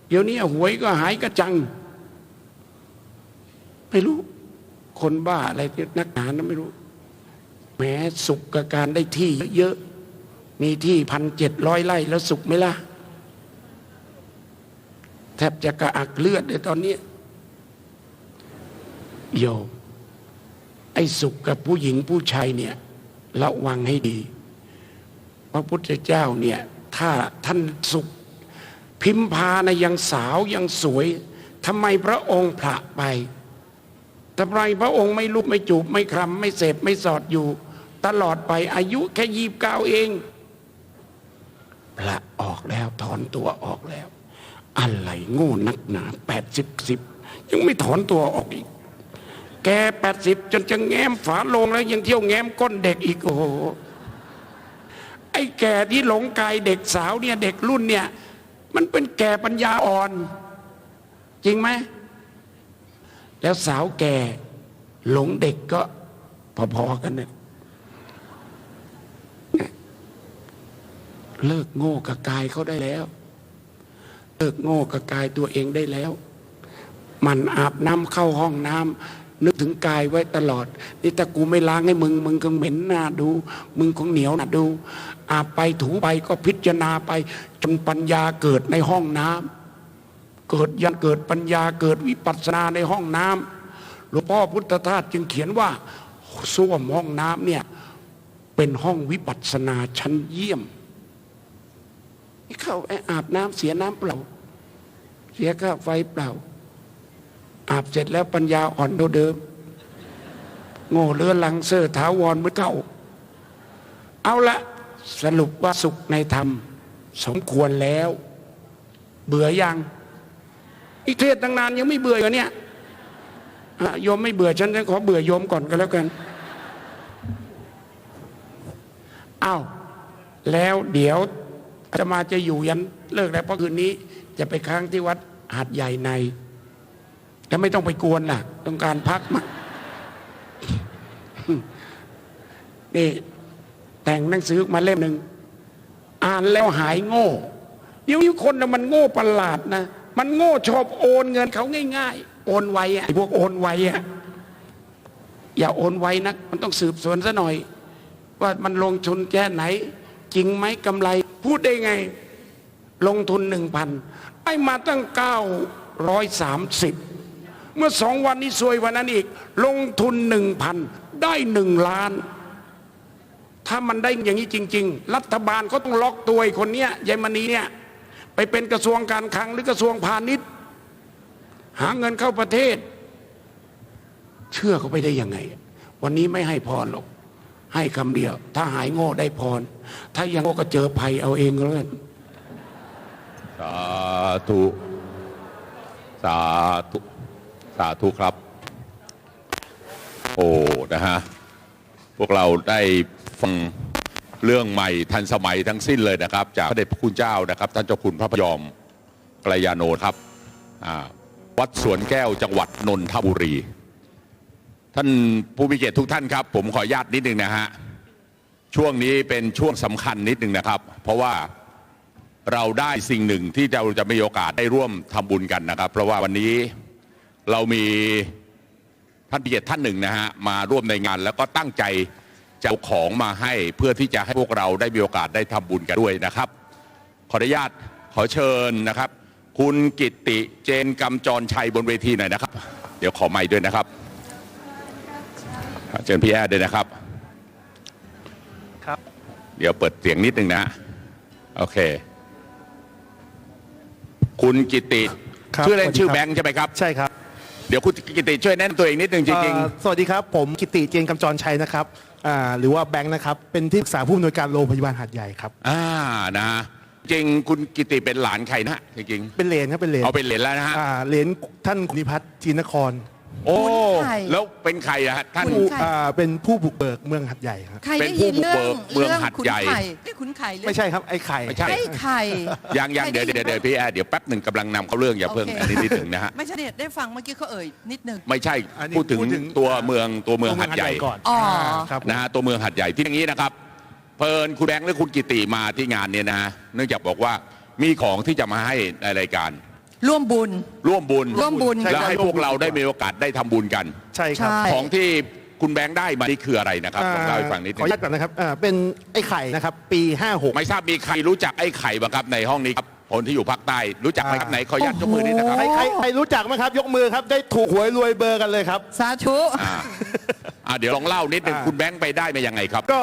เดี๋ยวนี้หวยก็หายกระจังไม่รู้คนบ้าอะไรนักหนานะไม่รู้แม้สุขกับการได้ที่เยอะมีที่1,700 ไร่แล้วสุขไหมล่ะแทบจะกระอักเลือดเลยตอนนี้โยมไอ้สุขกับผู้หญิงผู้ชายเนี่ยระวังให้ดีพระพุทธเจ้าเนี่ยถ้าท่านสุขพิมพานะยังสาวยังสวยทำไมพระองค์ผละไปทำไมพระองค์ไม่ลุกไม่จูบไม่คลำไม่เสพไม่สอดอยู่ตลอดไปอายุแค่29เองผละออกแล้วถอนตัวออกแล้วอะไรโง่นักหนา80 ยังไม่ถอนตัวออกอีกแก80จนจะแง้มฝาโลงแล้วยังเที่ยวแง้มก้นเด็กอีกโอ้โหไอ้แก่ที่หลงกายเด็กสาวเนี่ยเด็กรุ่นเนี่ยมันเป็นแก่ปัญญาอ่อนจริงไหมแล้วสาวแก่หลงเด็กก็พอๆกันเนี่ยเลิกโง่กับกายเขาได้แล้วเลิกโง่กับกายตัวเองได้แล้วมันอาบน้ำเข้าห้องน้ำนึกถึงกายไว้ตลอดนี่ถ้ากูไม่ล้างให้มึงคงเหม็นหน้าดูมึงคงเหนียวหน้าดูอาบไปถูไปก็พิจารณาไปจนปัญญาเกิดในห้องน้ำเกิดปัญญาเกิดวิปัสสนาในห้องน้ำหลวงพ่อพุทธทาสจึงเขียนว่าส้วมห้องน้ำเนี่ยเป็นห้องวิปัสสนาชั้นเยี่ยมเข้าอาบน้ำเสียน้ำเปล่าเสียค่าไฟเปล่าอาบเสร็จแล้วปัญญาอ่อนเดิมโง่เลือลังเซ่อถาวรเหมือนเก่าเอาละสรุปว่าสุขในธรรมสมควรแล้วเบื่อยังอีกเทศตั้งนานยังไม่เบื่ออยู่เนี่ยโยมไม่เบื่อฉันขอเบื่อโยมก่อนก็แล้วกันอ้าวแล้วเดี๋ยวอาตมาจะอยู่ยันเลิกแล้วเพราะคืนนี้จะไปค้างที่วัดหาดใหญ่ในแล้วไม่ต้องไปกวนล่ะต้องการพักมานี่แต่งหนังสือมาเล่มหนึ่งอ่านแล้วหายโง่เดี๋ยวนี้คนมันโง่ประหลาดนะมันโง่ชอบโอนเงินเขาง่ายๆโอนไวอ่ะพวกโอนไวอ่ะอย่าโอนไวนักมันต้องสืบสวนซะหน่อยว่ามันลงทุนแค่ไหนจริงไหมกำไรพูดได้ไงลงทุน 1,000 ได้มาตั้ง930เมื่อ2 วันนี้ซวยวันนั้นอีกลงทุน 1,000 ได้1 ล้านถ้ามันได้อย่างนี้จริงๆรัฐบาลเขาต้องล็อกตัวไอ้คนเนี้ยยายมณีเนี่ยไปเป็นกระทรวงการคลังหรือกระทรวงพาณิชย์หาเงินเข้าประเทศเชื่อเขาไปได้ยังไงวันนี้ไม่ให้พรหรอกให้คำเดียวถ้าหายโง่ได้พรถ้ายังโง่ก็เจอภัยเอาเองเลย สาธุสาธุสาธุครับ โอ้นะฮะพวกเราได้ฟังเรื่องใหม่ทันสมัยทั้งสิ้นเลยนะครับ จากพระเดชพระคุณเจ้านะครับท่านเจ้าคุณพระพยอมกัลยาโนครับวัดสวนแก้วจังหวัดนนทบุรีท่านผู้มีเกียรติทุกท่านครับผมขออนุญาตนิดนึงนะฮะช่วงนี้เป็นช่วงสำคัญนิดนึงนะครับเพราะว่าเราได้สิ่งหนึ่งที่เราจะมีโอกาสได้ร่วมทำบุญกันนะครับเพราะว่าวันนี้เรามีท่านผู้มีเกียรติท่านหนึ่งนะฮะมาร่วมในงานแล้วก็ตั้งใจจะเอาของมาให้เพื่อที่จะให้พวกเราได้มีโอกาสได้ทำบุญกันด้วยนะครับขออนุญาตขอเชิญนะครับคุณกิตติเจนกำจรชัยบนเวทีหน่อยนะครับเดี๋ยวขอไมค์ด้วยนะครับเชิญพี่แอดด้วยนะครับครับเดี๋ยวเปิดเสียงนิดนึงนะโอเคคุณกิตติชื่อเล่นชื่อแบงค์ใช่ไหมครับใช่ครับเดี๋ยวคุณกิตติช่วยแนะนำตัวเองนิดนึงจริงๆสวัสดีครับผมกิตติเจนกำจรชัยนะครับหรือว่าแบงค์นะครับเป็นที่ปรึกษาผู้อำนวยการโรงพยาบาลหาดใหญ่ครับนะจริงคุณกิตติเป็นหลานใครนะจริงเป็นเหลนครับเป็นเหลนเอาเป็นเหลนแล้วนะฮะเหลนท่านนิพัฒน์จีนครโอ้แล้วเป็นใครอะท่านเป็นผู้บุกเบิกเมืองหัดใหญ่ครับเป็นผู้บุกเบิกเมืองหัดใหญ่ไม่ใช่ครับไอ้ไข่ไม่ใช่ไอ้ไข่ยังเดี๋ยวพี่แอดเดี๋ยวแป๊บหนึ่งกำลังนำเข้าเรื่องอย่าเพิ่งอันนี้นิดหนึ่งนะฮะไม่ใช่ได้ฟังเมื่อกี้เขาเอ่ยนิดนึงไม่ใช่พูดถึงตัวเมืองหัดใหญ่ก่อนนะฮะตัวเมืองหัดใหญ่ที่อย่างนี้นะครับเพลินคุณแบงค์และคุณกิติมาที่งานเนี่ยนะเนื่องจากบอกว่ามีของที่จะมาให้ในรายการร่วมบุญแล้วให้พวกเราได้มีโอกาสได้ทำบุญกันใช่ครับของที่คุณแบงค์ได้มานี่คืออะไรนะครับลองเล่าให้ฟังนิดนึงขออนุญาตก่อนนะครับเป็นไอ้ไข่นะครับปี56ไม่ทราบมีใครรู้จักไอ้ไข่บ้างครับในห้องนี้ครับคนที่อยู่ภาคใต้รู้จักไหมครับไหนขออนุญาตยกมือนิดนะครับใครรู้จักไหมครับยกมือครับได้ถูกหวยรวยเบอร์กันเลยครับสาธุเดี๋ยวลองเล่านิดนึงคุณแบงค์ไปได้มายังไงครับก็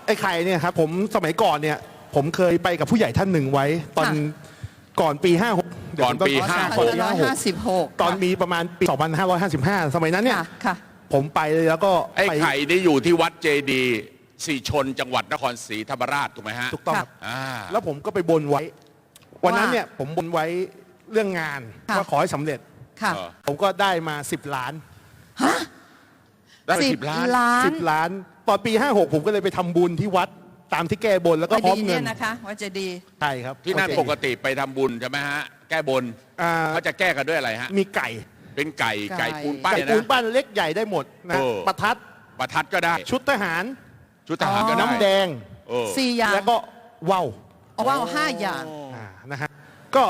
ไอ้ไข่เนี่ยครับผมสมัยก่อนเนี่ยผมเคยไปกับผู้ใหญ่ท่านหนึ่งไว้ตอนก่อนปี56ก่อนปี56ตอนมีประมาณปี2555สมัยนั้นเนี่ยผมไปแล้วก็ไอ้ไข่นี่อยู่ที่วัดเจดีย์ศรีชนจังหวัดนครศรีธรรมราชถูกไหมฮะถูกต้องแล้วผมก็ไปบนไว้วันนั้นเนี่ยผมบนไว้เรื่องงานว่าขอให้สำเร็จผมก็ได้มา10 ล้านได้10 ล้าน10 ล้านตอนปี56ผมก็เลยไปทำบุญที่วัดตามที่แก้บนแล้วก็พร้อมเงินนะคะว่าจะดีใช่ครับที่นั่นปกติไปทำบุญใช่ไหมฮะแก้บนเขาจะแก้กันด้วยอะไรฮะมีไก่เป็นไก่ปูนปั้นปูนปั้นเล็กใหญ่ได้หมดนะประทัดก็ได้ชุดทหารก็ได้น้ำแดง4 อย่างแล้วก็ว่าว5 อย่างนะฮะก็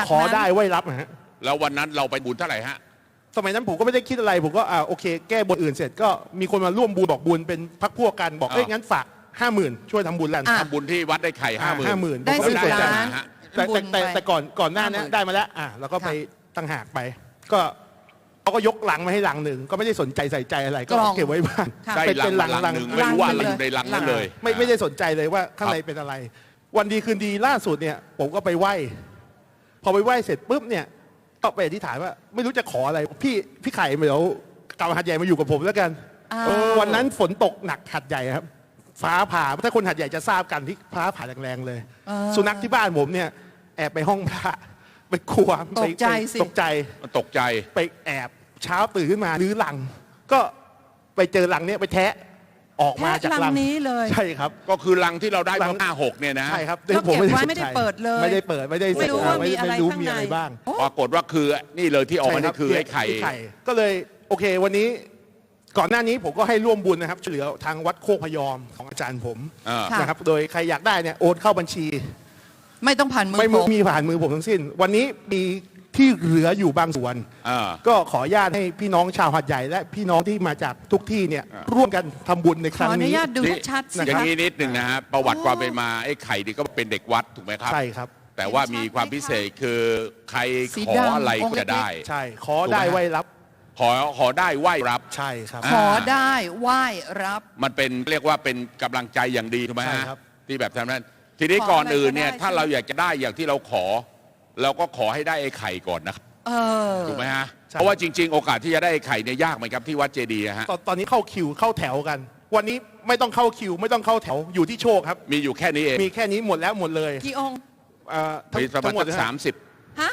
ขอได้ไว้รับนะฮะแล้ววันนั้นเราไปบุญเท่าไหร่ฮะสมัยนั้นผมก็ไม่ได้คิดอะไรผมก็โอเคแก้บนอื่นเสร็จก็มีคนมาร่วมบุญบอกบุญเป็นพักพวกกันบอกงั้นฝาก50,000ช่วยทำบุญแล้วทำบุญที่วัดได้ไข่50,000ได้10 ล้านแต่ก่อนหน้านี้ได้มาแล้วแล้วก็ไปตั้งหากไปก็เขาก็ยกลังมาให้ลังหนึ่งก็ไม่ได้สนใจใส่ใจอะไรก็เก็บไว้บ้านเป็นลังหนึ่งไม่รู้ว่าอยู่ในลังนั้นเลยไม่ได้สนใจเลยว่าข้างในเป็นอะไรวันดีคืนดีล่าสุดเนี่ยผมก็ไปไหว้พอไปไหว้เสร็จปุ๊บเนี่ยก็ไปอธิษฐานว่าไม่รู้จะขออะไรพี่ไข่เดี๋ยวกลับหัดใหญ่มาอยู่กับผมแล้วกันวันนั้นฝนตกหนักหัดใหญ่ครับฟ้าผ่าถ้าคนหัดใหญ่จะทราบกันที่ฟ้าผ่าแรงๆเลยสุนัขที่บ้านผมเนี่ยแอบไปห้องพระไปครัวตกใจไปแอบเช้าตื่นขึ้นมาลื้อลังก็ไปเจอลังเนี่ยไปแทะออกมาจากลังนี้เลยใช่ครับก็คือลังที่เราได้เมื่อ56เนี่ยนะใช่ครับผมไม่ได้เปิดเลยไม่ได้เปิดไม่รู้ว่ามีอะไรบ้างปรากฏว่าคือนี่เลยที่ออกมานี่คือไอ้ไข่ก็เลยโอเควันนี้ก่อนหน้านี้ผมก็ให้ร่วมบุญนะครับช่วยเหลือทางวัดโคกพยอมของอาจารย์ผมนะครับโดยใครอยากได้เนี่ยโอนเข้าบัญชีไม่ต้องผ่านมือไม่มีผ่านมือผมทั้งสิ้นวันนี้มีที่เหลืออยู่บางส่วนก็ขออนุญาตให้พี่น้องชาวหัดใหญ่และพี่น้องที่มาจากทุกที่เนี่ยร่วมกันทำบุญในครั้งนี้ขออนุญาตดูชัดๆอย่างนี้นิดหนึ่งนะฮะประวัติความเป็นมาไอ้ไข่นี่ก็เป็นเด็กวัดถูกไหมครับใช่ครับแต่ว่ามีความพิเศษคือใครขออะไรก็จะได้ใช่ขอได้ไว้รับขอได้ไหว้รับใช่ครับขอได้ไหว้รับมันเป็นเรียกว่าเป็นกำลังใจอย่างดีถูกไหมฮะที่แบบนั้นทีนี้ก่อนอื่นเนี่ยถ้าเราอยากจะได้อย่างที่เราขอเราก็ขอให้ได้ไอ้ไข่ก่อนนะครับถูกไหมฮะเพราะว่าจริงๆโอกาสที่จะได้ไอ้ไข่เนี่ยยากไหมครับที่วัดเจดีย์ฮะตอนนี้เข้าคิวเข้าแถวกัน วันนี้ไม่ต้องเข้าคิวไม่ต้องเข้าแถวอยู่ที่โชคครับมีอยู่แค่นี้เองมีแค่นี้หมดแล้วหมดเลยกี่องค์มีประมาณ30ฮะ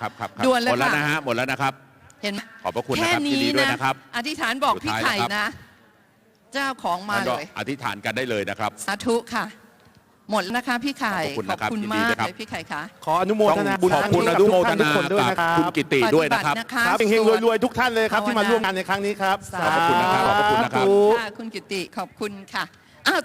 ครับครับ ด่วนเลย หมดแล้ว ค่ะ นะฮะหมดแล้วนะครับ เห็นไหม ขอบพระคุณนะ แค่ ครับยิน นี้ ดีด้วย นะ นะครับ อธิษฐานบอก สุด พี่ ท้าย ไข่ แล้วครับ นะ เจ้าของมา ท่าน เล ก็ ย อธิษฐานกันได้เลยนะครับ สาธุค่ะ หมดแล้วนะคะพี่ไข่ ขอบคุณนะครับ มาก ยินดีนะครับ เลยพี่ไข่คะ ขออนุโมทนาบุญ ขอบคุณอนุโมทนา ทุกคนด้วยนะค กั รั บบ คุณกิติด้วยนะครับ ปฏิบัตินะคะ ครับเฮงๆรวยๆทุกท่านเลยครับ ภาวนา ที่มาร่วมงานในครั้งนี้ครับ ขอบคุณนะครับขอบคุณนะครับ สาธุ ค่ะคุณกิติขอบคุณค่ะ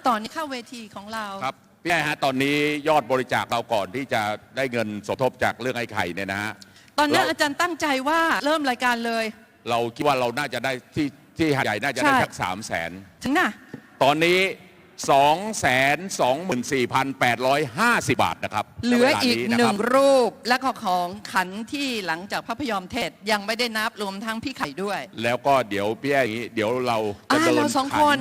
ตอนนี้เข้าเวทีของเรา ครับพี่ใหญ่ฮะตอนนี้ยอดบริจาคเราก่อนที่จะได้เงินสมทบจากเรื่องไอ้ไข่เนี่ยนะฮะ ตอนนี้ เรา อาจารย์ตั้งใจว่าเริ่มรายการเลย เราคิดว่าเราน่าจะได้ที่หาดใหญ่น่าจะได้ ใช่ สัก300,000 ถึงน่ะ ตอนนี้ 224,850 บาทนะครับ เหลืออีก ณเวลานี้ หนึ่ นะ ง ครับ รูปและก็ของขันที่หลังจากพระพยอมเทศยังไม่ได้นับรวมทั้งพี่ไข่ด้วย แล้วก็เดี๋ยวพี่ใหญ่อย่างนี้เดี๋ยวเราจะเดิน เราสอง ขั คน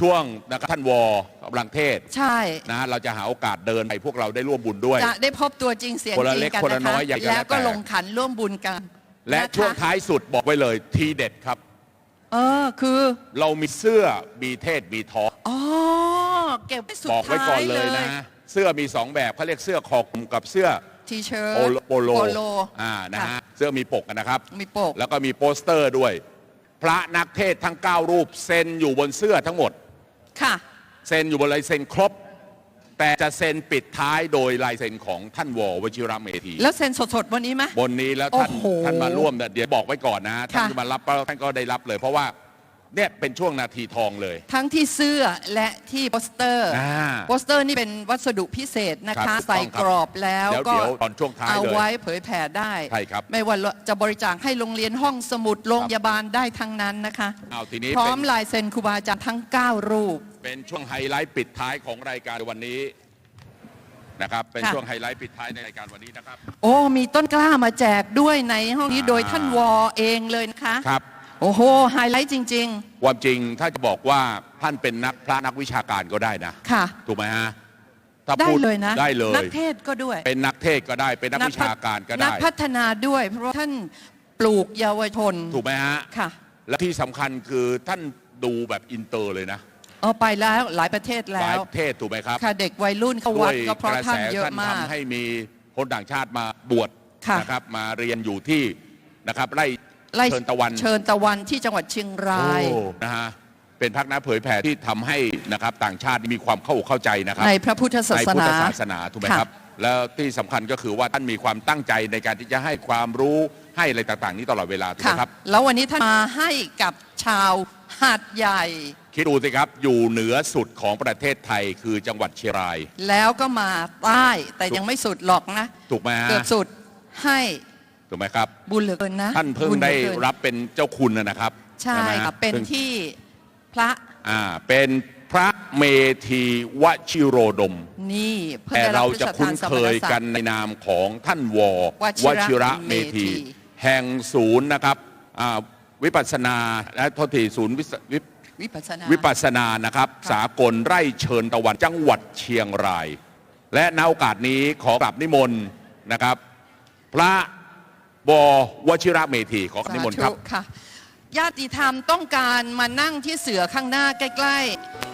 ช่วงนะครับท่านวอกำลังเทศ ใช่ นะฮะเราจะหาโอกาสเดินไปพวกเราได้ร่วมบุญด้วย จะได้พบตัวจริงเสียง คนละ จริ เล็ ง ก กัน คนละ นะ น้ คะ อยอย่างนั้น แล้วก็ แต่ ลงขันร่วมบุญกัน และ นะคะ ช่วงท้ายสุดบอกไว้เลยทีเด็ดครับ คือ เรามีเสื้อมีเทศมีทอล์ก อ๋อเก็บไว้สุด บอกไว้ก่ ท้า อน ย เล เลย ย นะเสื้อมี2แบบเขาเรียกเสื้อคอกลุ่มกับเสื้อ ทีเชิ้ต โปโล โล นะฮะ ค่ะ เสื้อมีปกนะครับ มีปก แล้วก็มีโปสเตอร์ด้วย พระนักเทศทั้ง9รูปเซ็นอยู่บนเสื้อทั้งหมด ค่ะ เซ็นอยู่บนลายเซ็นครบ แต่จะเซ็นปิดท้ายโดยลายเซ็นของท่านววชิระเมธี แล้วเซ็นสดๆวันนี้ไหม บนนี้แล้วท่าน โอ้โห ท่านมาร่วมเนี่ยเดี๋ยวบอกไว้ก่อนนะท่าน ค่ะ จะมารับท่านก็ได้รับเลย เพราะว่าเนี่ยเป็นช่วงนาทีทองเลย ทั้งที่เสื้อและที่โปสเตอร์ อ่า โปสเตอร์นี่เป็นวัสดุพิเศษนะ ครั คะ บ ใส่กรอบแล้ว เดี๋ยว ก็ เดี๋ยวตอนช่วงท้ายเลย เอาไว้เผยแผ่ได้ ใช่ครับ ไม่ว่าจะบริจาคให้โรงเรียนห้องสมุดโรงพยาบาลได้ทั้งนั้นนะคะ เอาทีนี้ พร้อม เป็น ลายเซ็นครูบาอาจารย์ทั้ง 9 รูป เป็นช่วงไฮไลท์ปิดท้ายของรายการวันนี้นะครับเป็น ค่ะ ช่วงไฮไลท์ปิดท้ายในรายการวันนี้นะครับ โอ้มีต้นกล้ามาแจกด้วยในห้องนี้โดยท่านวอเองเลยนะคะ ครับ โอ้โหไฮไลท์จริง ความจริงถ้าจะบอกว่าท่านเป็นพระนักวิชาการก็ได้นะ ๆ ค่ะ ถูกไหมฮะถ้า ได้ พูด เลยนะ ได้เลย นักเทศก็ด้วย เป็นนักเทศก็ได้เป็นนักวิชาการก็ นั ได้ กพัฒนาด้วย เพราะว่าท่านปลูกเยาวชน ถูกไหมฮะ ค่ะ และที่สำคัญคือท่านดูแบบอินเตอร์เลยนะ เอาไปแล้วหลายประเทศ ห แล้ ลายว ประเทศถูกไหมครับ ค่ะเด็กวัยรุ่นเข้า ด้ วั ว ด ย ก็เพราะ กระ ท่า แส นเยอะ ท่าน มาก ทำให้มีคนต่างชาติมาบวช ค่ะ นะครับมาเรียนอยู่ที่นะครับไร่ ไล่ เชิญตะวัน เชิญตะวันที่จังหวัดเชียงราย โอ้นะฮะเป็นพักนักเผยแผ่ที่ทำให้นะครับต่างชาติมีความเข้าใจนะครับ ในพระพุทธศา ใน ส พุท นา ธศาสนาถูกไหม ค่ะ ครับ แล้วที่สำคัญก็คือว่าท่านมีความตั้งใจในการที่จะให้ความรู้ให้อะไรต่างๆ นี้ตลอดเวลาถูกไห ค่ะ มครับ แล้ววันนี้ท่านมาให้กับชาวหาดใหญ่ คิดดูสิครับอยู่เหนือสุดของประเทศไทยคือจังหวัดเชียงราย แล้วก็มาใต้แต่ยังไม่สุดหรอกนะ ถูกไหมฮะ เกือบสุดให้ ถูกไหมครับ บุญเหลือเกินนะ ท่านเพิ่ง บุญหลื ได้ อกิน รับเป็นเจ้าคุณนะครับ ใช่ ไหมฮ ค่ะเป็น พิ่ง ที่พระ เป็นพระเมธีวชิโรดม นี่เพื่อ แต่ ได้ เรา บ จะ พร คุ้น ชท เคยกันในนามของท่านววชิระเมธี แห่งศูนย์นะครับวิปัสสนาโทษทีศูนย์วิปัสสนา วิปัสสนานะครับ สากลไร่เชิญตะวันจังหวัดเชียงราย และณโอกาสนี้ขอกราบนิมนต์นะครับ พระวชิระเมธีขอกราบนิมนต์ครับ สาธุค่ะญาติธรรมต้องการมานั่งที่เสือข้างหน้าใกล้ๆ